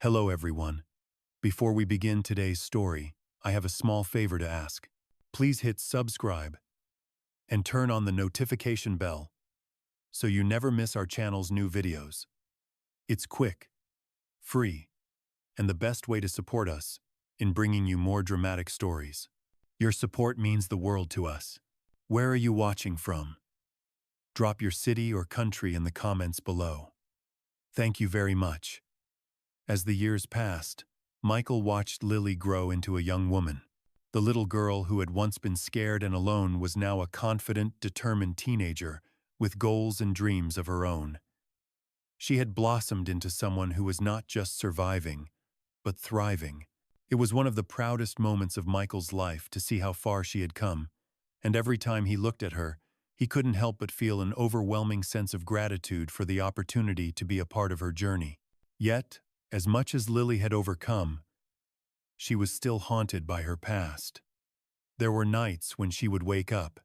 Hello everyone. Before we begin today's story, I have a small favor to ask. Please hit subscribe and turn on the notification bell so you never miss our channel's new videos. It's quick, free, and the best way to support us in bringing you more dramatic stories. Your support means the world to us. Where are you watching from? Drop your city or country in the comments below. Thank you very much. As the years passed, Michael watched Lily grow into a young woman. The little girl who had once been scared and alone was now a confident, determined teenager with goals and dreams of her own. She had blossomed into someone who was not just surviving, but thriving. It was one of the proudest moments of Michael's life to see how far she had come, and every time he looked at her, he couldn't help but feel an overwhelming sense of gratitude for the opportunity to be a part of her journey. Yet, as much as Lily had overcome, she was still haunted by her past. There were nights when she would wake up,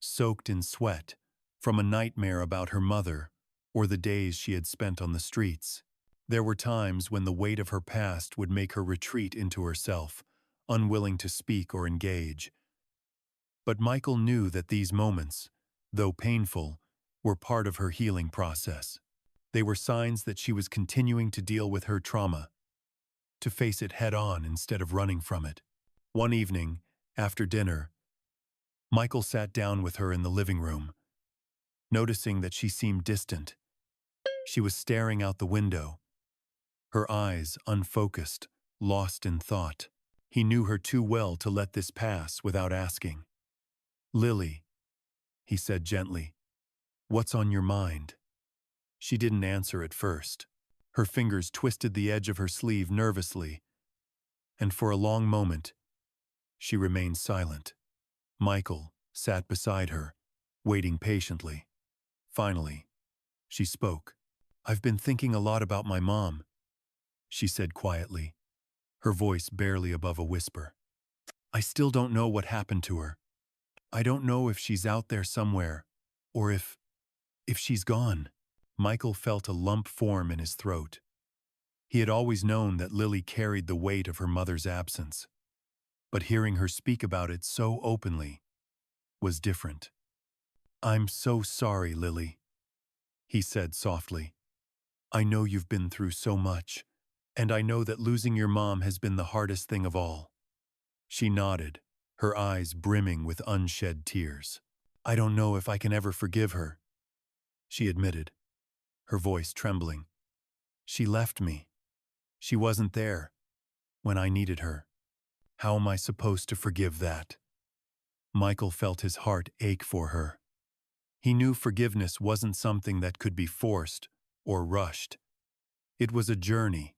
soaked in sweat, from a nightmare about her mother or the days she had spent on the streets. There were times when the weight of her past would make her retreat into herself, unwilling to speak or engage. But Michael knew that these moments, though painful, were part of her healing process. They were signs that she was continuing to deal with her trauma, to face it head-on instead of running from it. One evening, after dinner, Michael sat down with her in the living room, noticing that she seemed distant. She was staring out the window, her eyes unfocused, lost in thought. He knew her too well to let this pass without asking. "Lily," he said gently, "what's on your mind?" She didn't answer at first. Her fingers twisted the edge of her sleeve nervously, and for a long moment, she remained silent. Michael sat beside her, waiting patiently. Finally, she spoke. "I've been thinking a lot about my mom," she said quietly, her voice barely above a whisper. "I still don't know what happened to her. I don't know if she's out there somewhere, or if she's gone." Michael felt a lump form in his throat. He had always known that Lily carried the weight of her mother's absence, but hearing her speak about it so openly was different. "I'm so sorry, Lily," he said softly. "I know you've been through so much, and I know that losing your mom has been the hardest thing of all." She nodded, her eyes brimming with unshed tears. "I don't know if I can ever forgive her," she admitted, her voice trembling. "She left me. She wasn't there when I needed her. How am I supposed to forgive that?" Michael felt his heart ache for her. He knew forgiveness wasn't something that could be forced or rushed. It was a journey,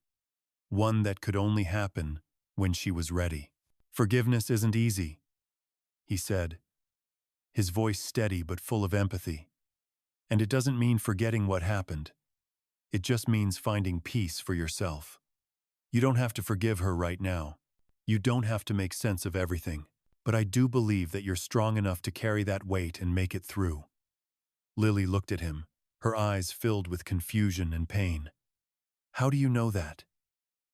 one that could only happen when she was ready. "Forgiveness isn't easy," he said, his voice steady but full of empathy. "And it doesn't mean forgetting what happened. It just means finding peace for yourself. You don't have to forgive her right now. You don't have to make sense of everything. But I do believe that you're strong enough to carry that weight and make it through." Lily looked at him, her eyes filled with confusion and pain. "How do you know that?"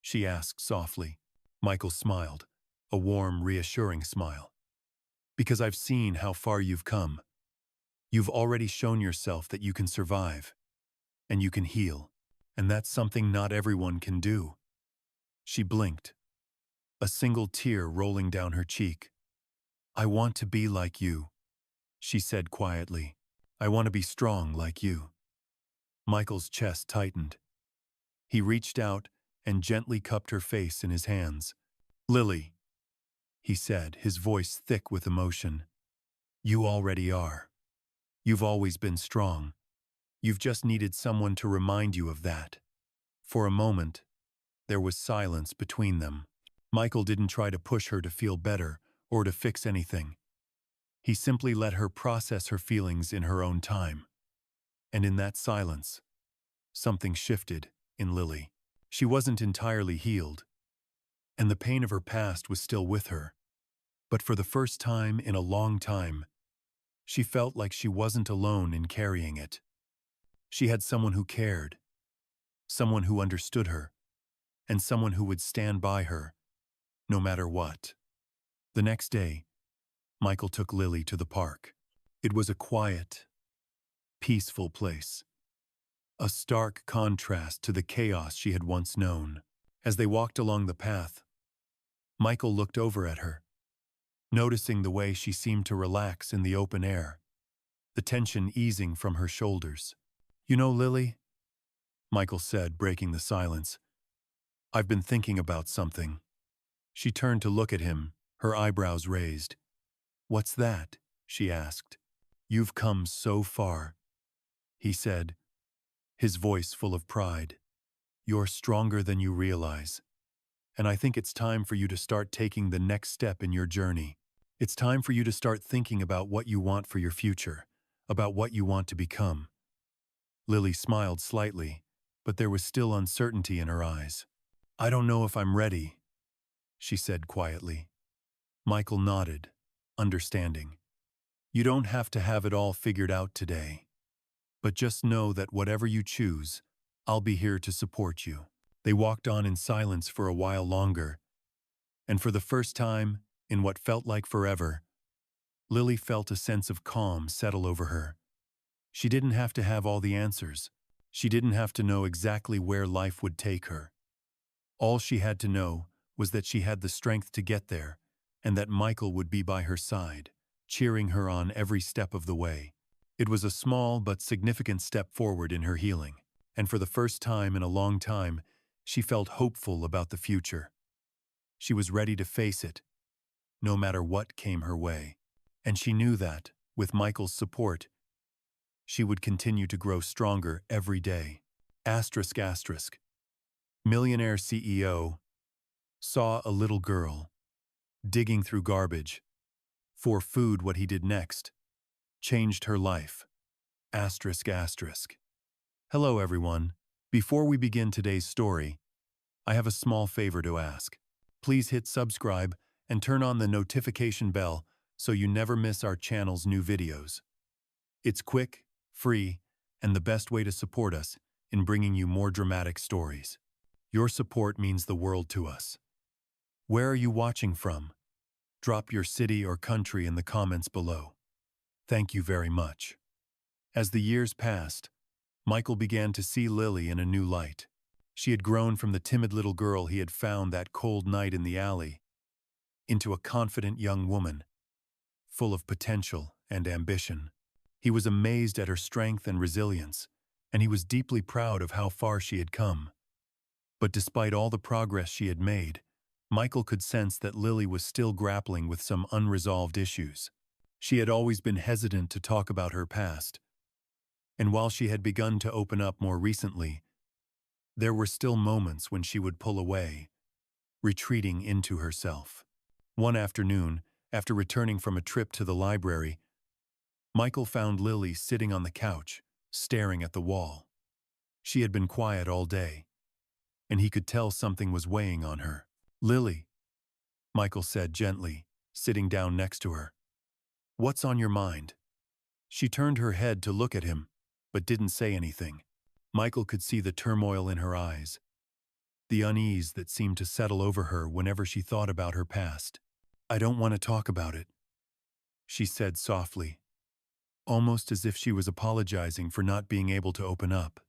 she asked softly. Michael smiled, a warm, reassuring smile. "Because I've seen how far you've come. You've already shown yourself that you can survive, and you can heal, and that's something not everyone can do." She blinked, a single tear rolling down her cheek. "I want to be like you," she said quietly. "I want to be strong like you." Michael's chest tightened. He reached out and gently cupped her face in his hands. "Lily," he said, his voice thick with emotion, "you already are. You've always been strong. You've just needed someone to remind you of that." For a moment, there was silence between them. Michael didn't try to push her to feel better or to fix anything. He simply let her process her feelings in her own time. And in that silence, something shifted in Lily. She wasn't entirely healed, and the pain of her past was still with her. But for the first time in a long time, she felt like she wasn't alone in carrying it. She had someone who cared, someone who understood her, and someone who would stand by her, no matter what. The next day, Michael took Lily to the park. It was a quiet, peaceful place, a stark contrast to the chaos she had once known. As they walked along the path, Michael looked over at her, noticing the way she seemed to relax in the open air, the tension easing from her shoulders. "You know, Lily," Michael said, breaking the silence, "I've been thinking about something." She turned to look at him, her eyebrows raised. "What's that?" she asked. "You've come so far," he said, his voice full of pride. "You're stronger than you realize. And I think it's time for you to start taking the next step in your journey. It's time for you to start thinking about what you want for your future, about what you want to become." Lily smiled slightly, but there was still uncertainty in her eyes. "I don't know if I'm ready," she said quietly. Michael nodded, understanding. "You don't have to have it all figured out today. But just know that whatever you choose, I'll be here to support you." They walked on in silence for a while longer, and for the first time, in what felt like forever, Lily felt a sense of calm settle over her. She didn't have to have all the answers. She didn't have to know exactly where life would take her. All she had to know was that she had the strength to get there, and that Michael would be by her side, cheering her on every step of the way. It was a small but significant step forward in her healing, and for the first time in a long time, she felt hopeful about the future. She was ready to face it, no matter what came her way. And she knew that, with Michael's support, she would continue to grow stronger every day. Asterisk asterisk. Millionaire CEO saw a little girl digging through garbage for food. What he did next changed her life. Asterisk asterisk. Hello everyone. Before we begin today's story, I have a small favor to ask. Please hit subscribe and turn on the notification bell so you never miss our channel's new videos. It's quick, free, and the best way to support us in bringing you more dramatic stories. Your support means the world to us. Where are you watching from? Drop your city or country in the comments below. Thank you very much. As the years passed, Michael began to see Lily in a new light. She had grown from the timid little girl he had found that cold night in the alley into a confident young woman, full of potential and ambition. He was amazed at her strength and resilience, and he was deeply proud of how far she had come. But despite all the progress she had made, Michael could sense that Lily was still grappling with some unresolved issues. She had always been hesitant to talk about her past, and while she had begun to open up more recently, there were still moments when she would pull away, retreating into herself. One afternoon, after returning from a trip to the library, Michael found Lily sitting on the couch, staring at the wall. She had been quiet all day, and he could tell something was weighing on her. "Lily," Michael said gently, sitting down next to her. "What's on your mind?" She turned her head to look at him, but didn't say anything. Michael could see the turmoil in her eyes, the unease that seemed to settle over her whenever she thought about her past. "I don't want to talk about it," she said softly, almost as if she was apologizing for not being able to open up.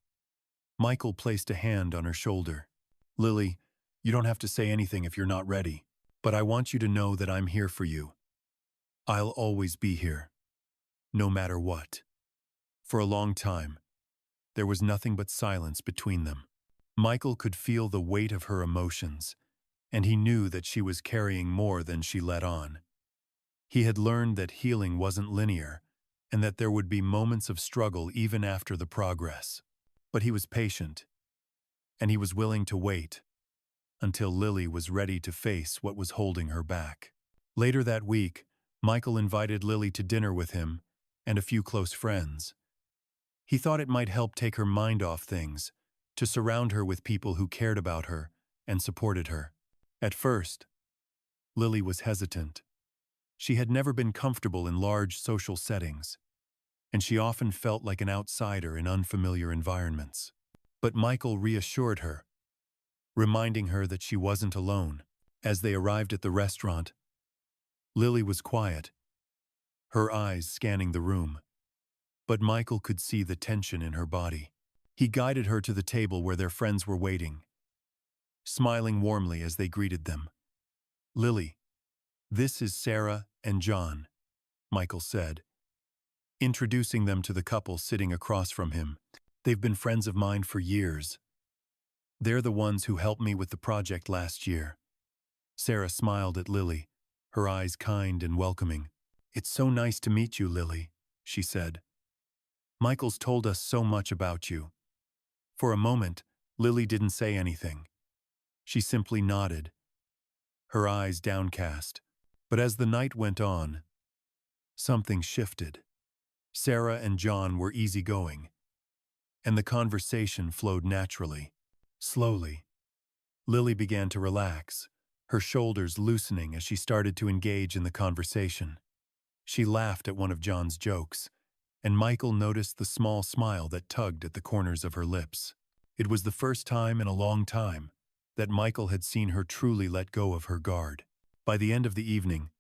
Michael placed a hand on her shoulder. "Lily, you don't have to say anything if you're not ready, but I want you to know that I'm here for you. I'll always be here, no matter what." For a long time, there was nothing but silence between them. Michael could feel the weight of her emotions, and he knew that she was carrying more than she let on. He had learned that healing wasn't linear, and that there would be moments of struggle even after the progress. But he was patient, and he was willing to wait until Lily was ready to face what was holding her back. Later that week, Michael invited Lily to dinner with him and a few close friends. He thought it might help take her mind off things, to surround her with people who cared about her and supported her. At first, Lily was hesitant. She had never been comfortable in large social settings, and she often felt like an outsider in unfamiliar environments. But Michael reassured her, reminding her that she wasn't alone. As they arrived at the restaurant, Lily was quiet, her eyes scanning the room. But Michael could see the tension in her body. He guided her to the table where their friends were waiting, smiling warmly as they greeted them. "Lily, this is Sarah and John," Michael said, introducing them to the couple sitting across from him. "They've been friends of mine for years. They're the ones who helped me with the project last year." Sarah smiled at Lily, her eyes kind and welcoming. "It's so nice to meet you, Lily," she said. "Michael's told us so much about you." For a moment, Lily didn't say anything. She simply nodded, her eyes downcast. But as the night went on, something shifted. Sarah and John were easygoing, and the conversation flowed naturally. Slowly, Lily began to relax, her shoulders loosening as she started to engage in the conversation. She laughed at one of John's jokes, and Michael noticed the small smile that tugged at the corners of her lips. It was the first time in a long time that Michael had seen her truly let go of her guard. By the end of the evening,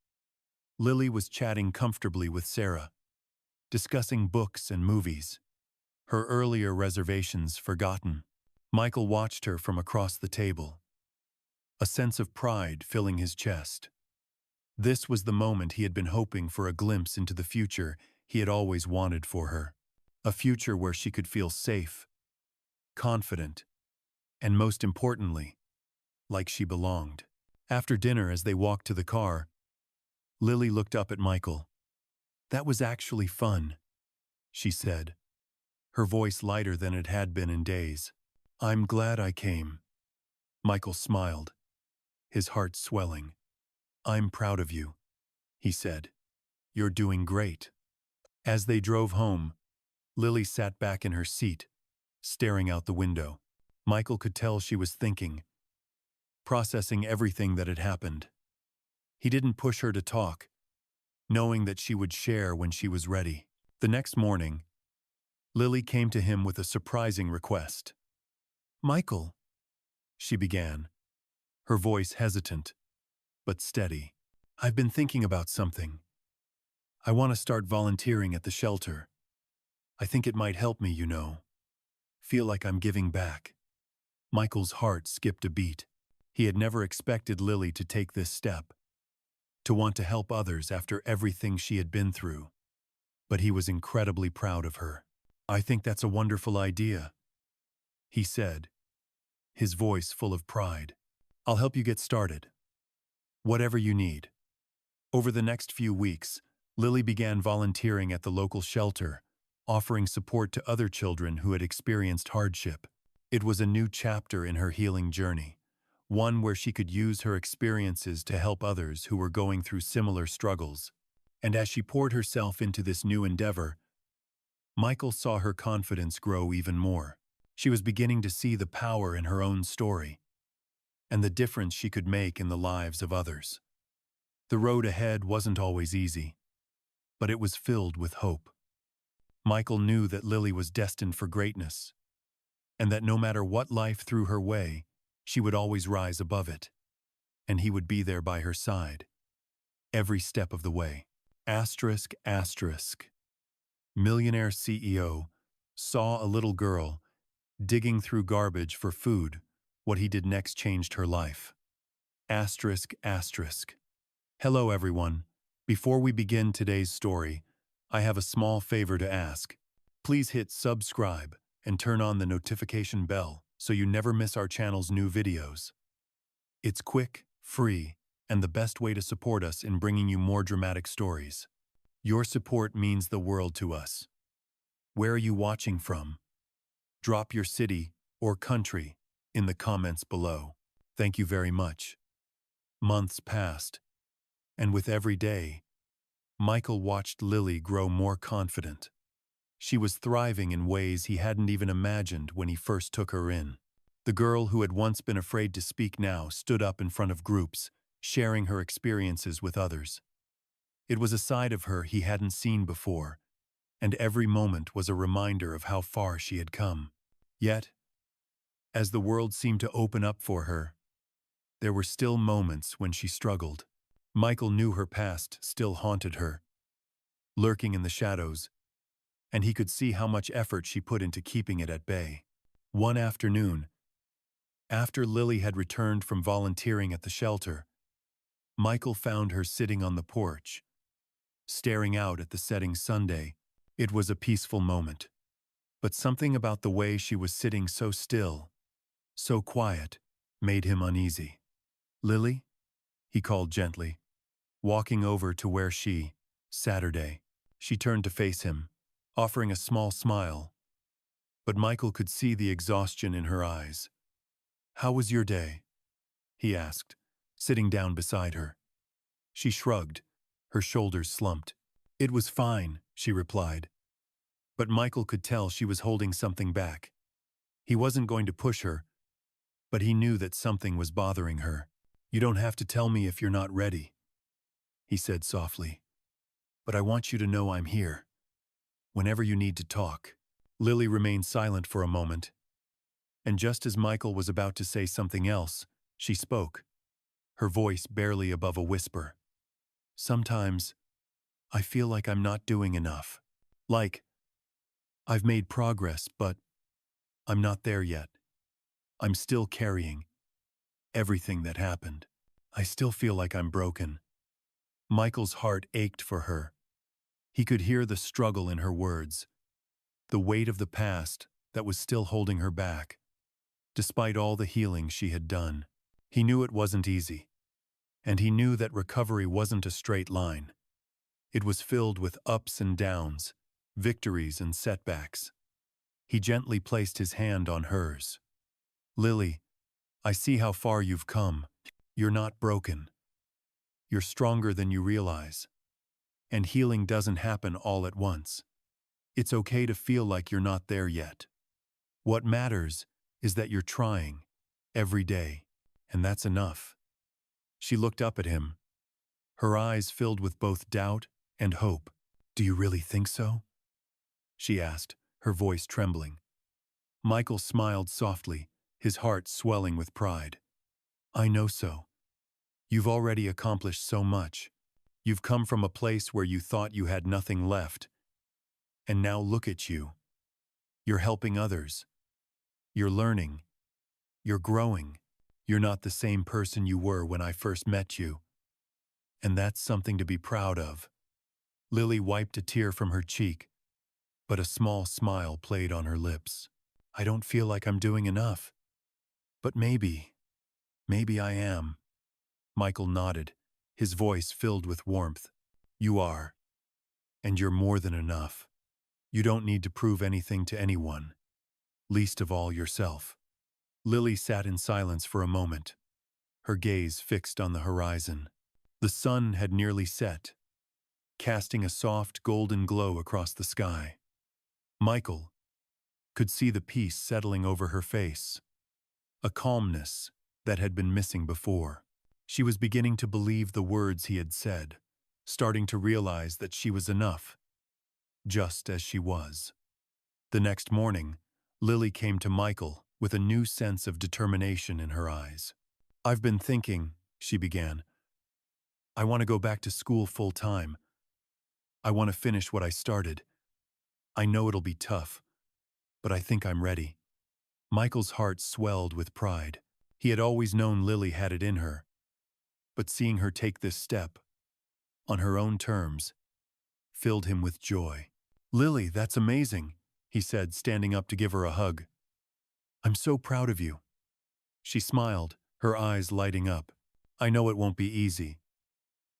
Lily was chatting comfortably with Sarah, discussing books and movies, her earlier reservations forgotten. Michael watched her from across the table, a sense of pride filling his chest. This was the moment he had been hoping for, a glimpse into the future he had always wanted for her. A future where she could feel safe, confident, and most importantly, like she belonged. After dinner, as they walked to the car, Lily looked up at Michael. "That was actually fun," she said, her voice lighter than it had been in days. "I'm glad I came." Michael smiled, his heart swelling. "I'm proud of you," he said. "You're doing great." As they drove home, Lily sat back in her seat, staring out the window. Michael could tell she was thinking, processing everything that had happened. He didn't push her to talk, knowing that she would share when she was ready. The next morning, Lily came to him with a surprising request. "Michael," she began, her voice hesitant, but steady. "I've been thinking about something. I want to start volunteering at the shelter. I think it might help me, feel like I'm giving back." Michael's heart skipped a beat. He had never expected Lily to take this step, to want to help others after everything she had been through. But he was incredibly proud of her. "I think that's a wonderful idea," he said, his voice full of pride. "I'll help you get started. Whatever you need." Over the next few weeks, Lily began volunteering at the local shelter, offering support to other children who had experienced hardship. It was a new chapter in her healing journey, one where she could use her experiences to help others who were going through similar struggles. And as she poured herself into this new endeavor, Michael saw her confidence grow even more. She was beginning to see the power in her own story, and the difference she could make in the lives of others. The road ahead wasn't always easy, but it was filled with hope. Michael knew that Lily was destined for greatness, and that no matter what life threw her way, she would always rise above it, and he would be there by her side, every step of the way. Asterisk, asterisk. Millionaire CEO saw a little girl digging through garbage for food. What he did next changed her life. Asterisk, asterisk. Hello everyone. Before we begin today's story, I have a small favor to ask. Please hit subscribe and turn on the notification bell so you never miss our channel's new videos. It's quick, free, and the best way to support us in bringing you more dramatic stories. Your support means the world to us. Where are you watching from? Drop your city or country in the comments below. Thank you very much. Months passed, and with every day, Michael watched Lily grow more confident. She was thriving in ways he hadn't even imagined when he first took her in. The girl who had once been afraid to speak now stood up in front of groups, sharing her experiences with others. It was a side of her he hadn't seen before, and every moment was a reminder of how far she had come. Yet, as the world seemed to open up for her, there were still moments when she struggled. Michael knew her past still haunted her, lurking in the shadows, and he could see how much effort she put into keeping it at bay. One afternoon, after Lily had returned from volunteering at the shelter, Michael found her sitting on the porch, staring out at the setting sun. It was a peaceful moment, but something about the way she was sitting so still, so quiet, made him uneasy. "Lily?" he called gently, walking over to where she, Saturday. She turned to face him, offering a small smile, but Michael could see the exhaustion in her eyes. "How was your day?" he asked, sitting down beside her. She shrugged, her shoulders slumped. "It was fine," she replied. But Michael could tell she was holding something back. He wasn't going to push her, but he knew that something was bothering her. "You don't have to tell me if you're not ready," he said softly. "But I want you to know I'm here, whenever you need to talk." Lily remained silent for a moment, and just as Michael was about to say something else, she spoke, her voice barely above a whisper. Sometimes I feel like I'm not doing enough. Like, I've made progress, but I'm not there yet. I'm still carrying everything that happened. I still feel like I'm broken. Michael's heart ached for her. He could hear the struggle in her words, the weight of the past that was still holding her back, despite all the healing she had done. He knew it wasn't easy, and he knew that recovery wasn't a straight line. It was filled with ups and downs, victories and setbacks. He gently placed his hand on hers. Lily, I see how far you've come. You're not broken. You're stronger than you realize. And healing doesn't happen all at once. It's okay to feel like you're not there yet. What matters is that you're trying, every day, and that's enough. She looked up at him, her eyes filled with both doubt and hope. Do you really think so? She asked, her voice trembling. Michael smiled softly, his heart swelling with pride. I know so. You've already accomplished so much. You've come from a place where you thought you had nothing left. And now look at you. You're helping others. You're learning. You're growing. You're not the same person you were when I first met you. And that's something to be proud of. Lily wiped a tear from her cheek, but a small smile played on her lips. I don't feel like I'm doing enough. But maybe I am. Michael nodded, his voice filled with warmth. You are. And you're more than enough. You don't need to prove anything to anyone, least of all yourself. Lily sat in silence for a moment, her gaze fixed on the horizon. The sun had nearly set, casting a soft golden glow across the sky. Michael could see the peace settling over her face, a calmness that had been missing before. She was beginning to believe the words he had said, starting to realize that she was enough, just as she was. The next morning, Lily came to Michael with a new sense of determination in her eyes. I've been thinking, she began. I want to go back to school full time. I want to finish what I started. I know it'll be tough, but I think I'm ready. Michael's heart swelled with pride. He had always known Lily had it in her, but seeing her take this step, on her own terms, filled him with joy. Lily, that's amazing, he said, standing up to give her a hug. I'm so proud of you. She smiled, her eyes lighting up. I know it won't be easy,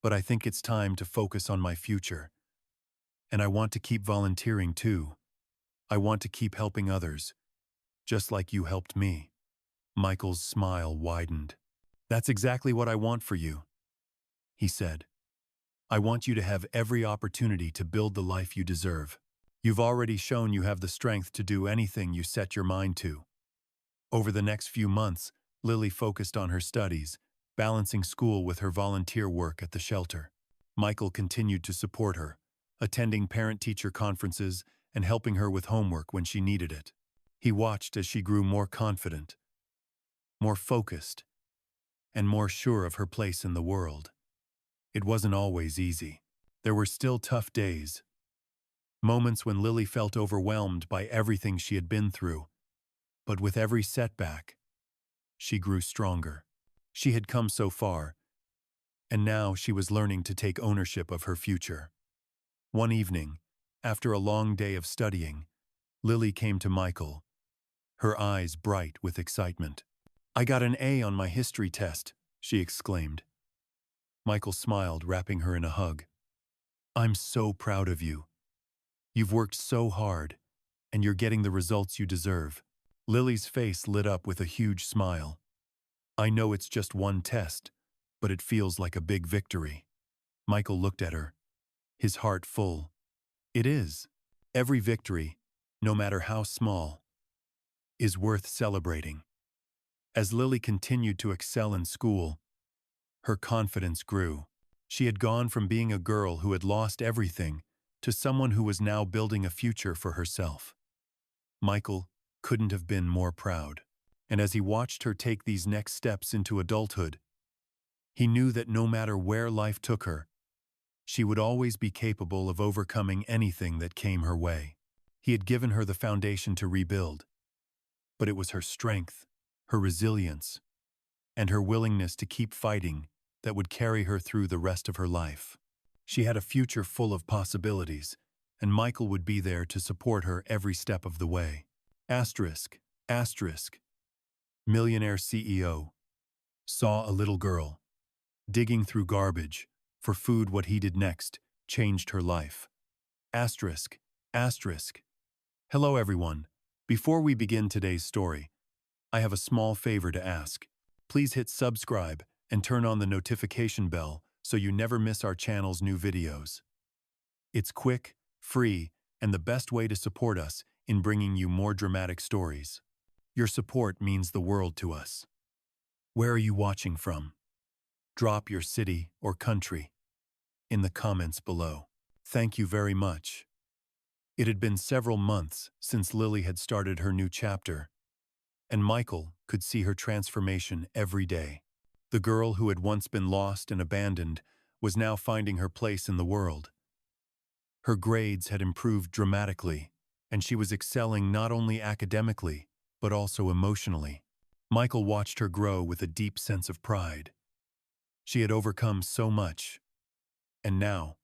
but I think it's time to focus on my future. And I want to keep volunteering too. I want to keep helping others, just like you helped me. Michael's smile widened. That's exactly what I want for you, he said. I want you to have every opportunity to build the life you deserve. You've already shown you have the strength to do anything you set your mind to. Over the next few months, Lily focused on her studies, balancing school with her volunteer work at the shelter. Michael continued to support her, attending parent-teacher conferences and helping her with homework when she needed it. He watched as she grew more confident, more focused, and more sure of her place in the world. It wasn't always easy. There were still tough days, moments when Lily felt overwhelmed by everything she had been through. But with every setback, she grew stronger. She had come so far, and now she was learning to take ownership of her future. One evening, after a long day of studying, Lily came to Michael, her eyes bright with excitement. I got an A on my history test, she exclaimed. Michael smiled, wrapping her in a hug. I'm so proud of you. You've worked so hard, and you're getting the results you deserve. Lily's face lit up with a huge smile. I know it's just one test, but it feels like a big victory. Michael looked at her, his heart full. It is. Every victory, no matter how small, is worth celebrating. As Lily continued to excel in school, her confidence grew. She had gone from being a girl who had lost everything to someone who was now building a future for herself. Michael couldn't have been more proud. And as he watched her take these next steps into adulthood, he knew that no matter where life took her, She would always be capable of overcoming anything that came her way. He had given her the foundation to rebuild, but it was her strength, her resilience, and her willingness to keep fighting that would carry her through the rest of her life. She had a future full of possibilities, and Michael would be there to support her every step of the way. Asterisk, asterisk. Millionaire CEO saw a little girl digging through garbage for food. What he did next changed her life. Asterisk, asterisk. Hello everyone. Before we begin today's story, I have a small favor to ask. Please hit subscribe and turn on the notification bell so you never miss our channel's new videos. It's quick, free, and the best way to support us in bringing you more dramatic stories. Your support means the world to us. Where are you watching from? Drop your city or country in the comments below. Thank you very much. It had been several months since Lily had started her new chapter, and Michael could see her transformation every day. The girl who had once been lost and abandoned was now finding her place in the world. Her grades had improved dramatically, and she was excelling not only academically, but also emotionally. Michael watched her grow with a deep sense of pride. She had overcome so much, and now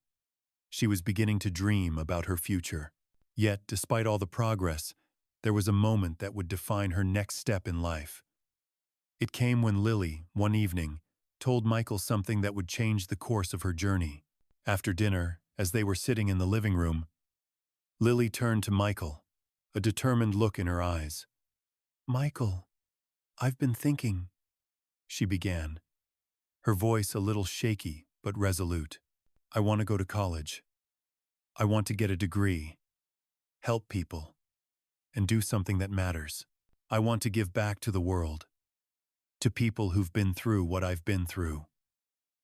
she was beginning to dream about her future. Yet, despite all the progress, there was a moment that would define her next step in life. It came when Lily, one evening, told Michael something that would change the course of her journey. After dinner, as they were sitting in the living room, Lily turned to Michael, a determined look in her eyes. "Michael, I've been thinking," she began, her voice a little shaky but resolute. "I want to go to college. I want to get a degree, help people, and do something that matters. I want to give back to the world, to people who've been through what I've been through."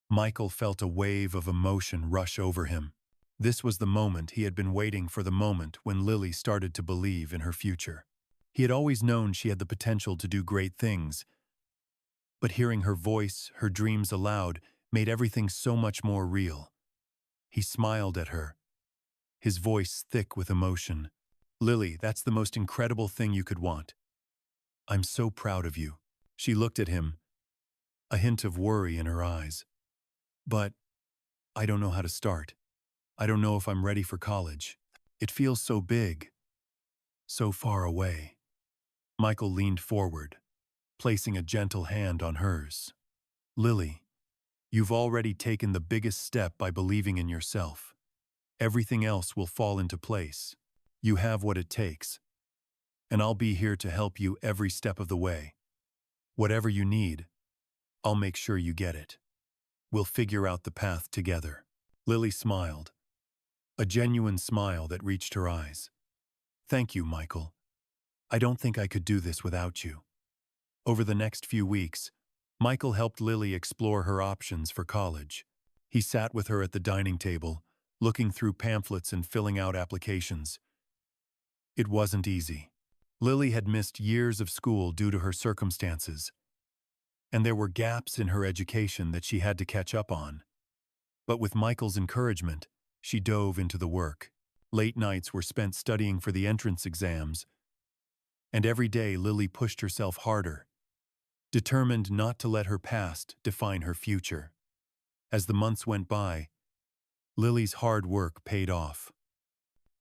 Michael felt a wave of emotion rush over him. This was the moment he had been waiting for, the moment when Lily started to believe in her future. He had always known she had the potential to do great things, but hearing her voice, her dreams aloud, made everything so much more real. He smiled at her, his voice thick with emotion. "Lily, that's the most incredible thing you could want. I'm so proud of you." She looked at him, a hint of worry in her eyes. "But I don't know how to start. I don't know if I'm ready for college. It feels so big, so far away." Michael leaned forward, placing a gentle hand on hers. "Lily, you've already taken the biggest step by believing in yourself. Everything else will fall into place. You have what it takes, and I'll be here to help you every step of the way. Whatever you need, I'll make sure you get it. We'll figure out the path together." Lily smiled, a genuine smile that reached her eyes. "Thank you, Michael. I don't think I could do this without you." Over the next few weeks, Michael helped Lily explore her options for college. He sat with her at the dining table, looking through pamphlets and filling out applications. It wasn't easy. Lily had missed years of school due to her circumstances, and there were gaps in her education that she had to catch up on. But with Michael's encouragement, she dove into the work. Late nights were spent studying for the entrance exams, and every day Lily pushed herself harder, determined not to let her past define her future. As the months went by, Lily's hard work paid off.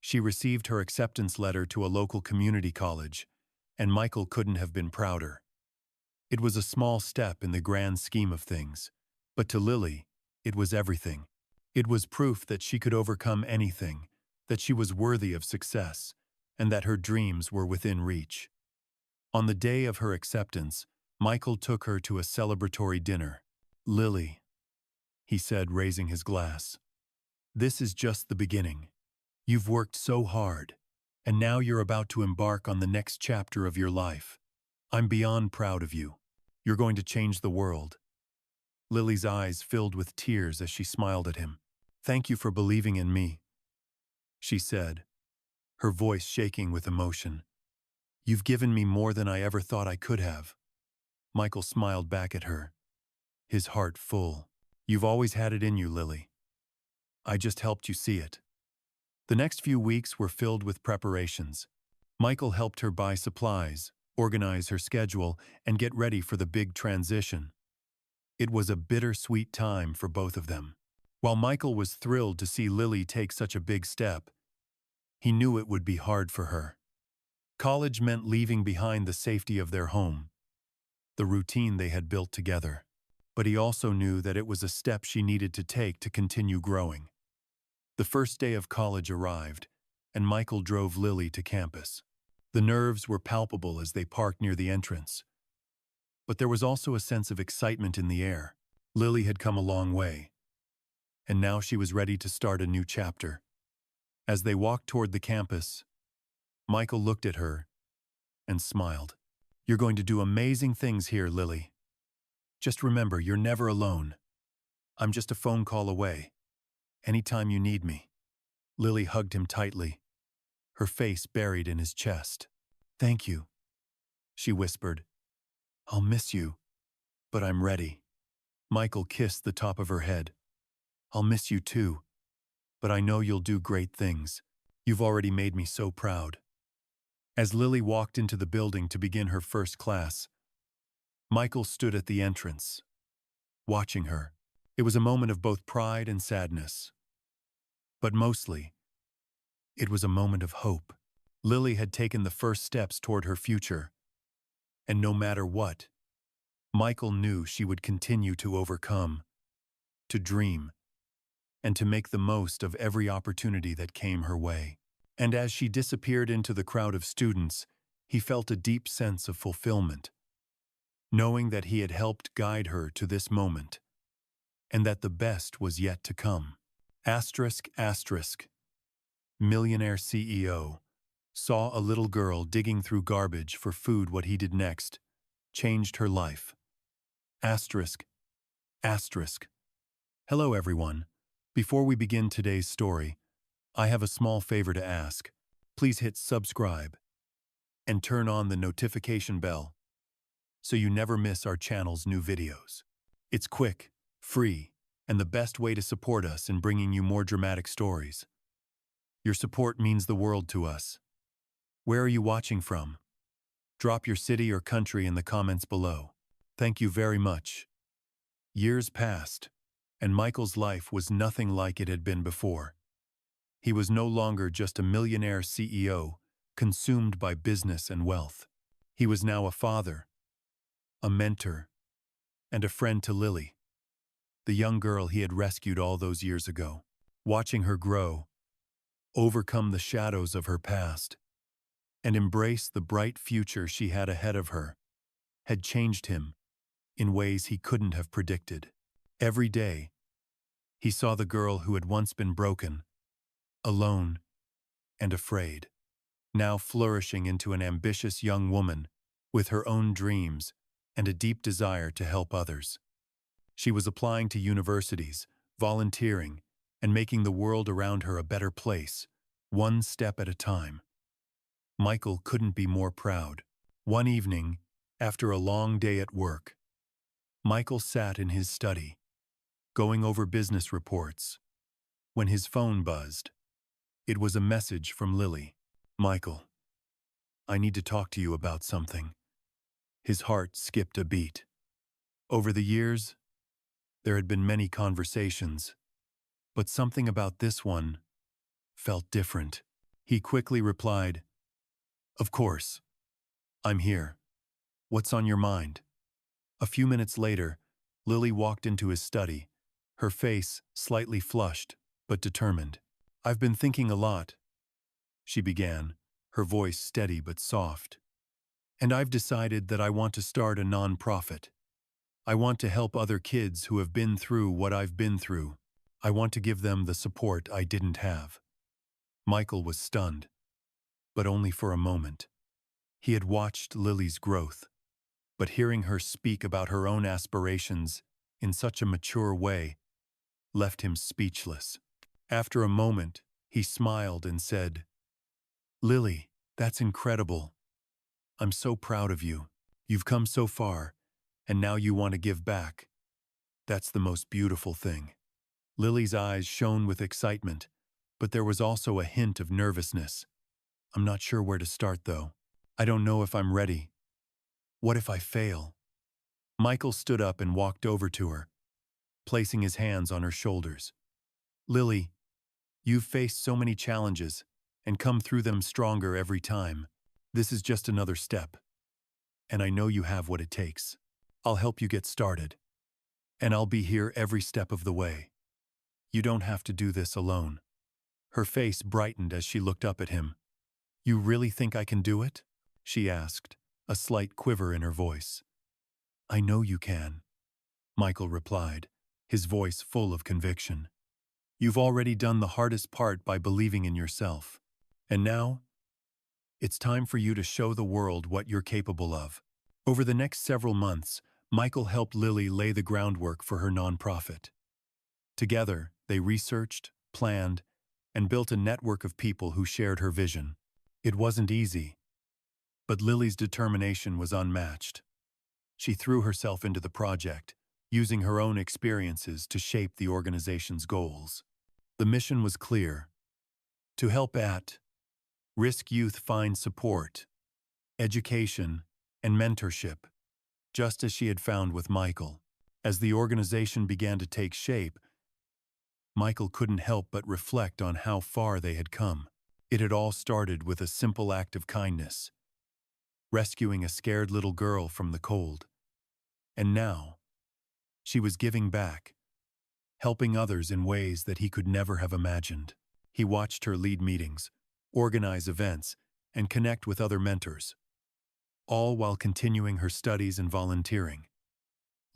She received her acceptance letter to a local community college, and Michael couldn't have been prouder. It was a small step in the grand scheme of things, but to Lily, it was everything. It was proof that she could overcome anything, that she was worthy of success, and that her dreams were within reach. On the day of her acceptance, Michael took her to a celebratory dinner. "Lily," he said, raising his glass, "this is just the beginning. You've worked so hard, and now you're about to embark on the next chapter of your life. I'm beyond proud of you. You're going to change the world." Lily's eyes filled with tears as she smiled at him. "Thank you for believing in me," she said, her voice shaking with emotion. "You've given me more than I ever thought I could have." Michael smiled back at her, his heart full. "You've always had it in you, Lily. I just helped you see it. The next few weeks were filled with preparations. Michael helped her buy supplies, organize her schedule, and get ready for the big transition. It was a bittersweet time for both of them. While Michael was thrilled to see Lily take such a big step, he knew it would be hard for her. College meant leaving behind the safety of their home, the routine they had built together. But he also knew that it was a step she needed to take to continue growing. The first day of college arrived, and Michael drove Lily to campus. The nerves were palpable as they parked near the entrance. But there was also a sense of excitement in the air. Lily had come a long way, and now she was ready to start a new chapter. As they walked toward the campus, Michael looked at her and smiled. "You're going to do amazing things here, Lily. Just remember, you're never alone. I'm just a phone call away. Anytime you need me." Lily hugged him tightly, her face buried in his chest. "Thank you," she whispered. "I'll miss you, but I'm ready." Michael kissed the top of her head. "I'll miss you too, but I know you'll do great things. You've already made me so proud." As Lily walked into the building to begin her first class, Michael stood at the entrance, watching her. It was a moment of both pride and sadness. But mostly, it was a moment of hope. Lily had taken the first steps toward her future, and no matter what, Michael knew she would continue to overcome, to dream, and to make the most of every opportunity that came her way. And as she disappeared into the crowd of students, he felt a deep sense of fulfillment, knowing that he had helped guide her to this moment, and that the best was yet to come. Asterisk, asterisk. Millionaire CEO saw a little girl digging through garbage for food. What he did next changed her life. Asterisk, asterisk. Hello everyone. Before we begin today's story, I have a small favor to ask. Please hit subscribe and turn on the notification bell so you never miss our channel's new videos. It's quick, free, and the best way to support us in bringing you more dramatic stories. Your support means the world to us. Where are you watching from? Drop your city or country in the comments below. Thank you very much. Years passed, and Michael's life was nothing like it had been before. He was no longer just a millionaire CEO, consumed by business and wealth. He was now a father, a mentor, and a friend to Lily, the young girl he had rescued all those years ago. Watching her grow, overcome the shadows of her past, and embrace the bright future she had ahead of her, had changed him in ways he couldn't have predicted. Every day, he saw the girl who had once been broken, alone, and afraid, now flourishing into an ambitious young woman with her own dreams and a deep desire to help others. She was applying to universities, volunteering, and making the world around her a better place, one step at a time. Michael couldn't be more proud. One evening, after a long day at work, Michael sat in his study, going over business reports, when his phone buzzed. It was a message from Lily. "Michael, I need to talk to you about something." His heart skipped a beat. Over the years, there had been many conversations, but something about this one felt different. He quickly replied, "Of course. I'm here. What's on your mind?" A few minutes later, Lily walked into his study, her face slightly flushed but determined. "I've been thinking a lot," she began, her voice steady but soft. "And I've decided that I want to start a non-profit. I want to help other kids who have been through what I've been through. I want to give them the support I didn't have." Michael was stunned, but only for a moment. He had watched Lily's growth, but hearing her speak about her own aspirations in such a mature way left him speechless. After a moment, he smiled and said, "Lily, that's incredible. I'm so proud of you. You've come so far, and now you want to give back. That's the most beautiful thing." Lily's eyes shone with excitement, but there was also a hint of nervousness. I'm not sure where to start, though. I don't know if I'm ready. What if I fail? Michael stood up and walked over to her, placing his hands on her shoulders. Lily, you've faced so many challenges and come through them stronger every time. This is just another step, and I know you have what it takes. I'll help you get started, and I'll be here every step of the way. You don't have to do this alone. Her face brightened as she looked up at him. You really think I can do it? She asked, a slight quiver in her voice. I know you can, Michael replied, his voice full of conviction. You've already done the hardest part by believing in yourself. And now, it's time for you to show the world what you're capable of. Over the next several months, Michael helped Lily lay the groundwork for her nonprofit. Together, they researched, planned, and built a network of people who shared her vision. It wasn't easy, but Lily's determination was unmatched. She threw herself into the project, using her own experiences to shape the organization's goals. The mission was clear: to help at-risk youth find support, education, and mentorship, just as she had found with Michael. As the organization began to take shape, Michael couldn't help but reflect on how far they had come. It had all started with a simple act of kindness, rescuing a scared little girl from the cold. And now, she was giving back, helping others in ways that he could never have imagined. He watched her lead meetings, organize events, and connect with other mentors, all while continuing her studies and volunteering.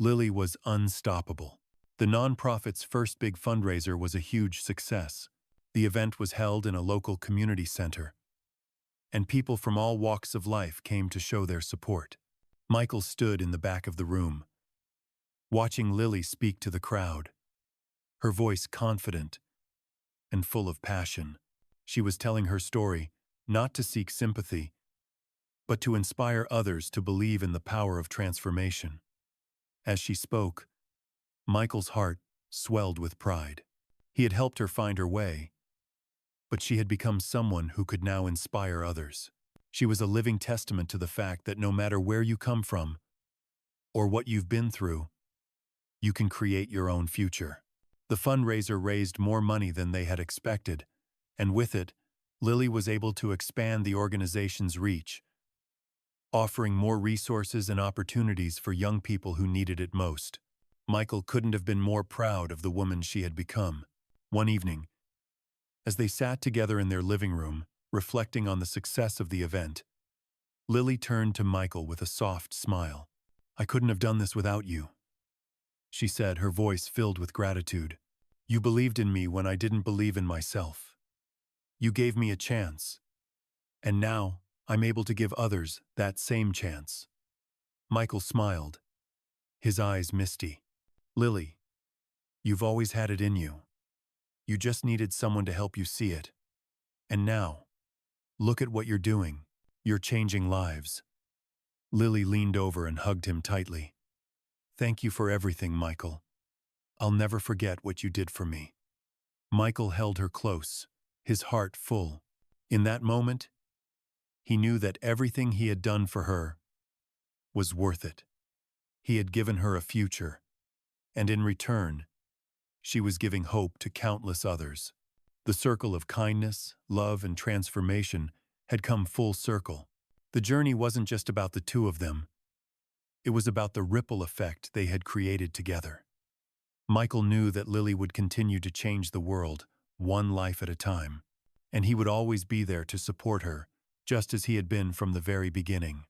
Lily was unstoppable. The nonprofit's first big fundraiser was a huge success. The event was held in a local community center, and people from all walks of life came to show their support. Michael stood in the back of the room, watching Lily speak to the crowd, her voice confident and full of passion. She was telling her story, not to seek sympathy, but to inspire others to believe in the power of transformation. As she spoke, Michael's heart swelled with pride. He had helped her find her way, but she had become someone who could now inspire others. She was a living testament to the fact that no matter where you come from or what you've been through, you can create your own future. The fundraiser raised more money than they had expected, and with it, Lily was able to expand the organization's reach, offering more resources and opportunities for young people who needed it most. Michael couldn't have been more proud of the woman she had become. One evening, as they sat together in their living room, reflecting on the success of the event, Lily turned to Michael with a soft smile. I couldn't have done this without you, she said, her voice filled with gratitude. You believed in me when I didn't believe in myself. You gave me a chance, and now I'm able to give others that same chance. Michael smiled, his eyes misty. Lily, you've always had it in you. You just needed someone to help you see it. And now, look at what you're doing. You're changing lives. Lily leaned over and hugged him tightly. Thank you for everything, Michael. I'll never forget what you did for me. Michael held her close, his heart full. In that moment, he knew that everything he had done for her was worth it. He had given her a future, and in return, she was giving hope to countless others. The circle of kindness, love, and transformation had come full circle. The journey wasn't just about the two of them. It was about the ripple effect they had created together. Michael knew that Lily would continue to change the world, one life at a time, and he would always be there to support her, just as he had been from the very beginning.